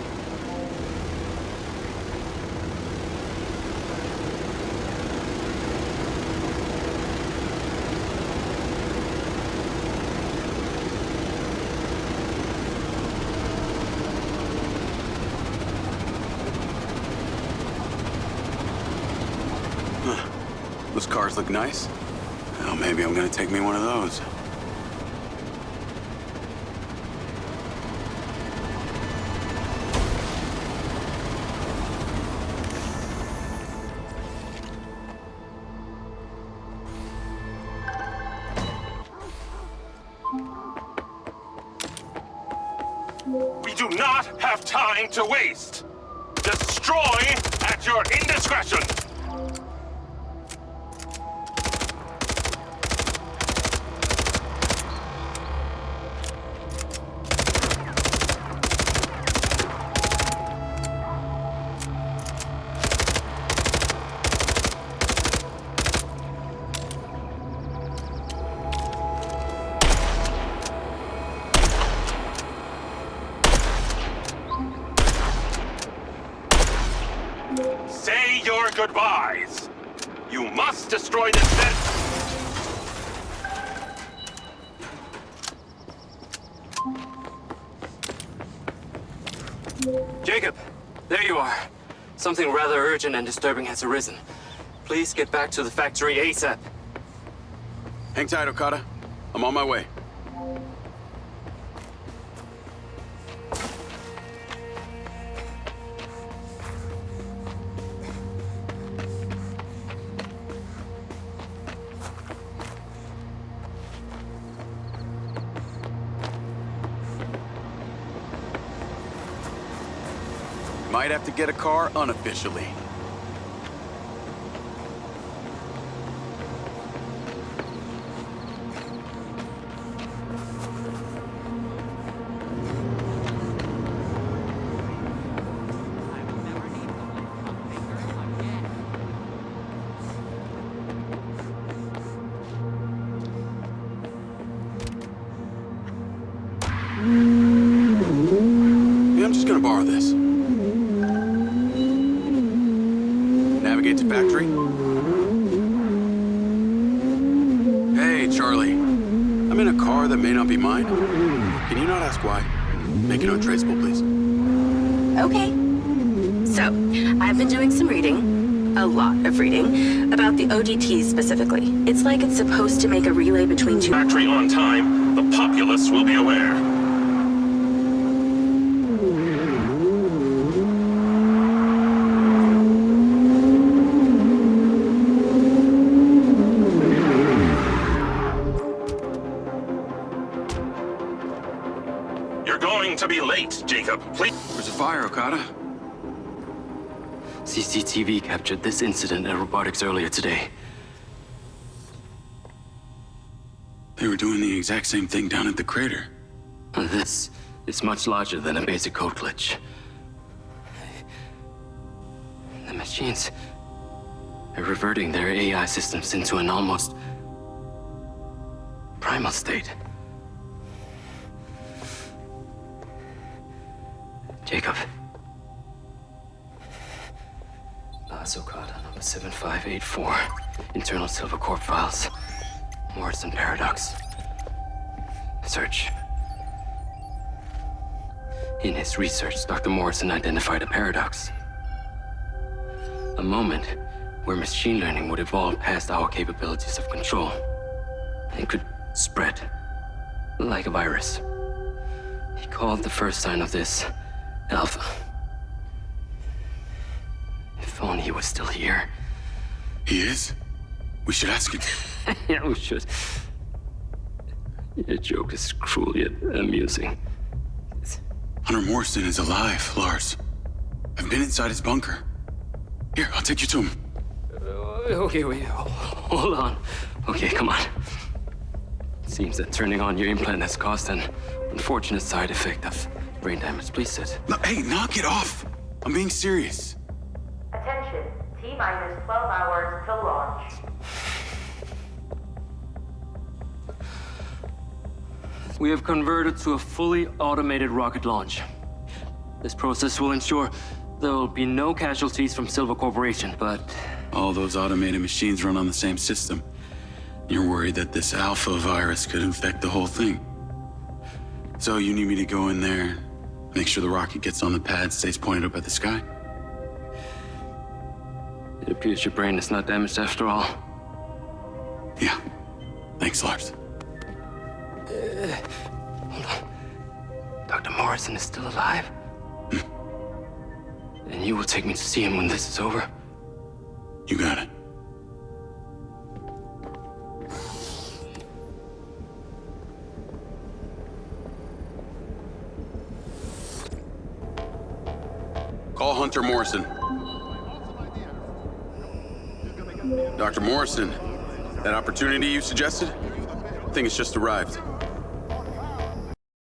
Those cars look nice. Well, maybe I'm gonna take me one of those. We do not have time to waste. Destroy at your indiscretion. Say your goodbyes. You must destroy this Jacob, there you are. Something rather urgent and disturbing has arisen. Please get back to the factory ASAP. Hang tight, Okada. I'm on my way. Might have to get a car unofficially. borrow this? Navigate to factory? Hey, Charlie. I'm in a car that may not be mine. Can you not ask why? Make it untraceable, please. Okay. So, I've been doing some reading, a lot of reading, about the ODTs specifically. It's like it's supposed to make a relay between two... Factory on time. The populace will be aware. You're going to be late, Jacob. Please. There's a fire, Okada. CCTV captured this incident at robotics earlier today. They were doing the exact same thing down at the crater. This is much larger than a basic code glitch. The machines are reverting their AI systems into an almost primal state. Jacob. Okada, number 7584. Internal Silver Corp files. Morrison Paradox. Search. In his research, Dr. Morrison identified a paradox. A moment where machine learning would evolve past our capabilities of control. And could spread like a virus. He called the first sign of this Alpha. If only he was still here. He is? We should ask him. Yeah, we should. Your joke is cruel yet amusing. Hunter Morrison is alive, Lars. I've been inside his bunker. Here, I'll take you to him. Okay, wait, hold on. Okay, come on. Seems that turning on your implant has caused an unfortunate side effect of brain damage. Please sit. No, hey, knock it off. I'm being serious. Attention, T-minus 12 hours till launch. We have converted to a fully automated rocket launch. This process will ensure there will be no casualties from Silver Corporation, but... All those automated machines run on the same system. You're worried that this alpha virus could infect the whole thing. So you need me to go in there, make sure the rocket gets on the pad, stays pointed up at the sky? It appears your brain is not damaged after all. Yeah. Thanks, Lars. Hold on. Dr. Morrison is still alive? And you will take me to see him when this is over? You got it. Call Hunter Morrison. Dr. Morrison, that opportunity you suggested? I think it's just arrived.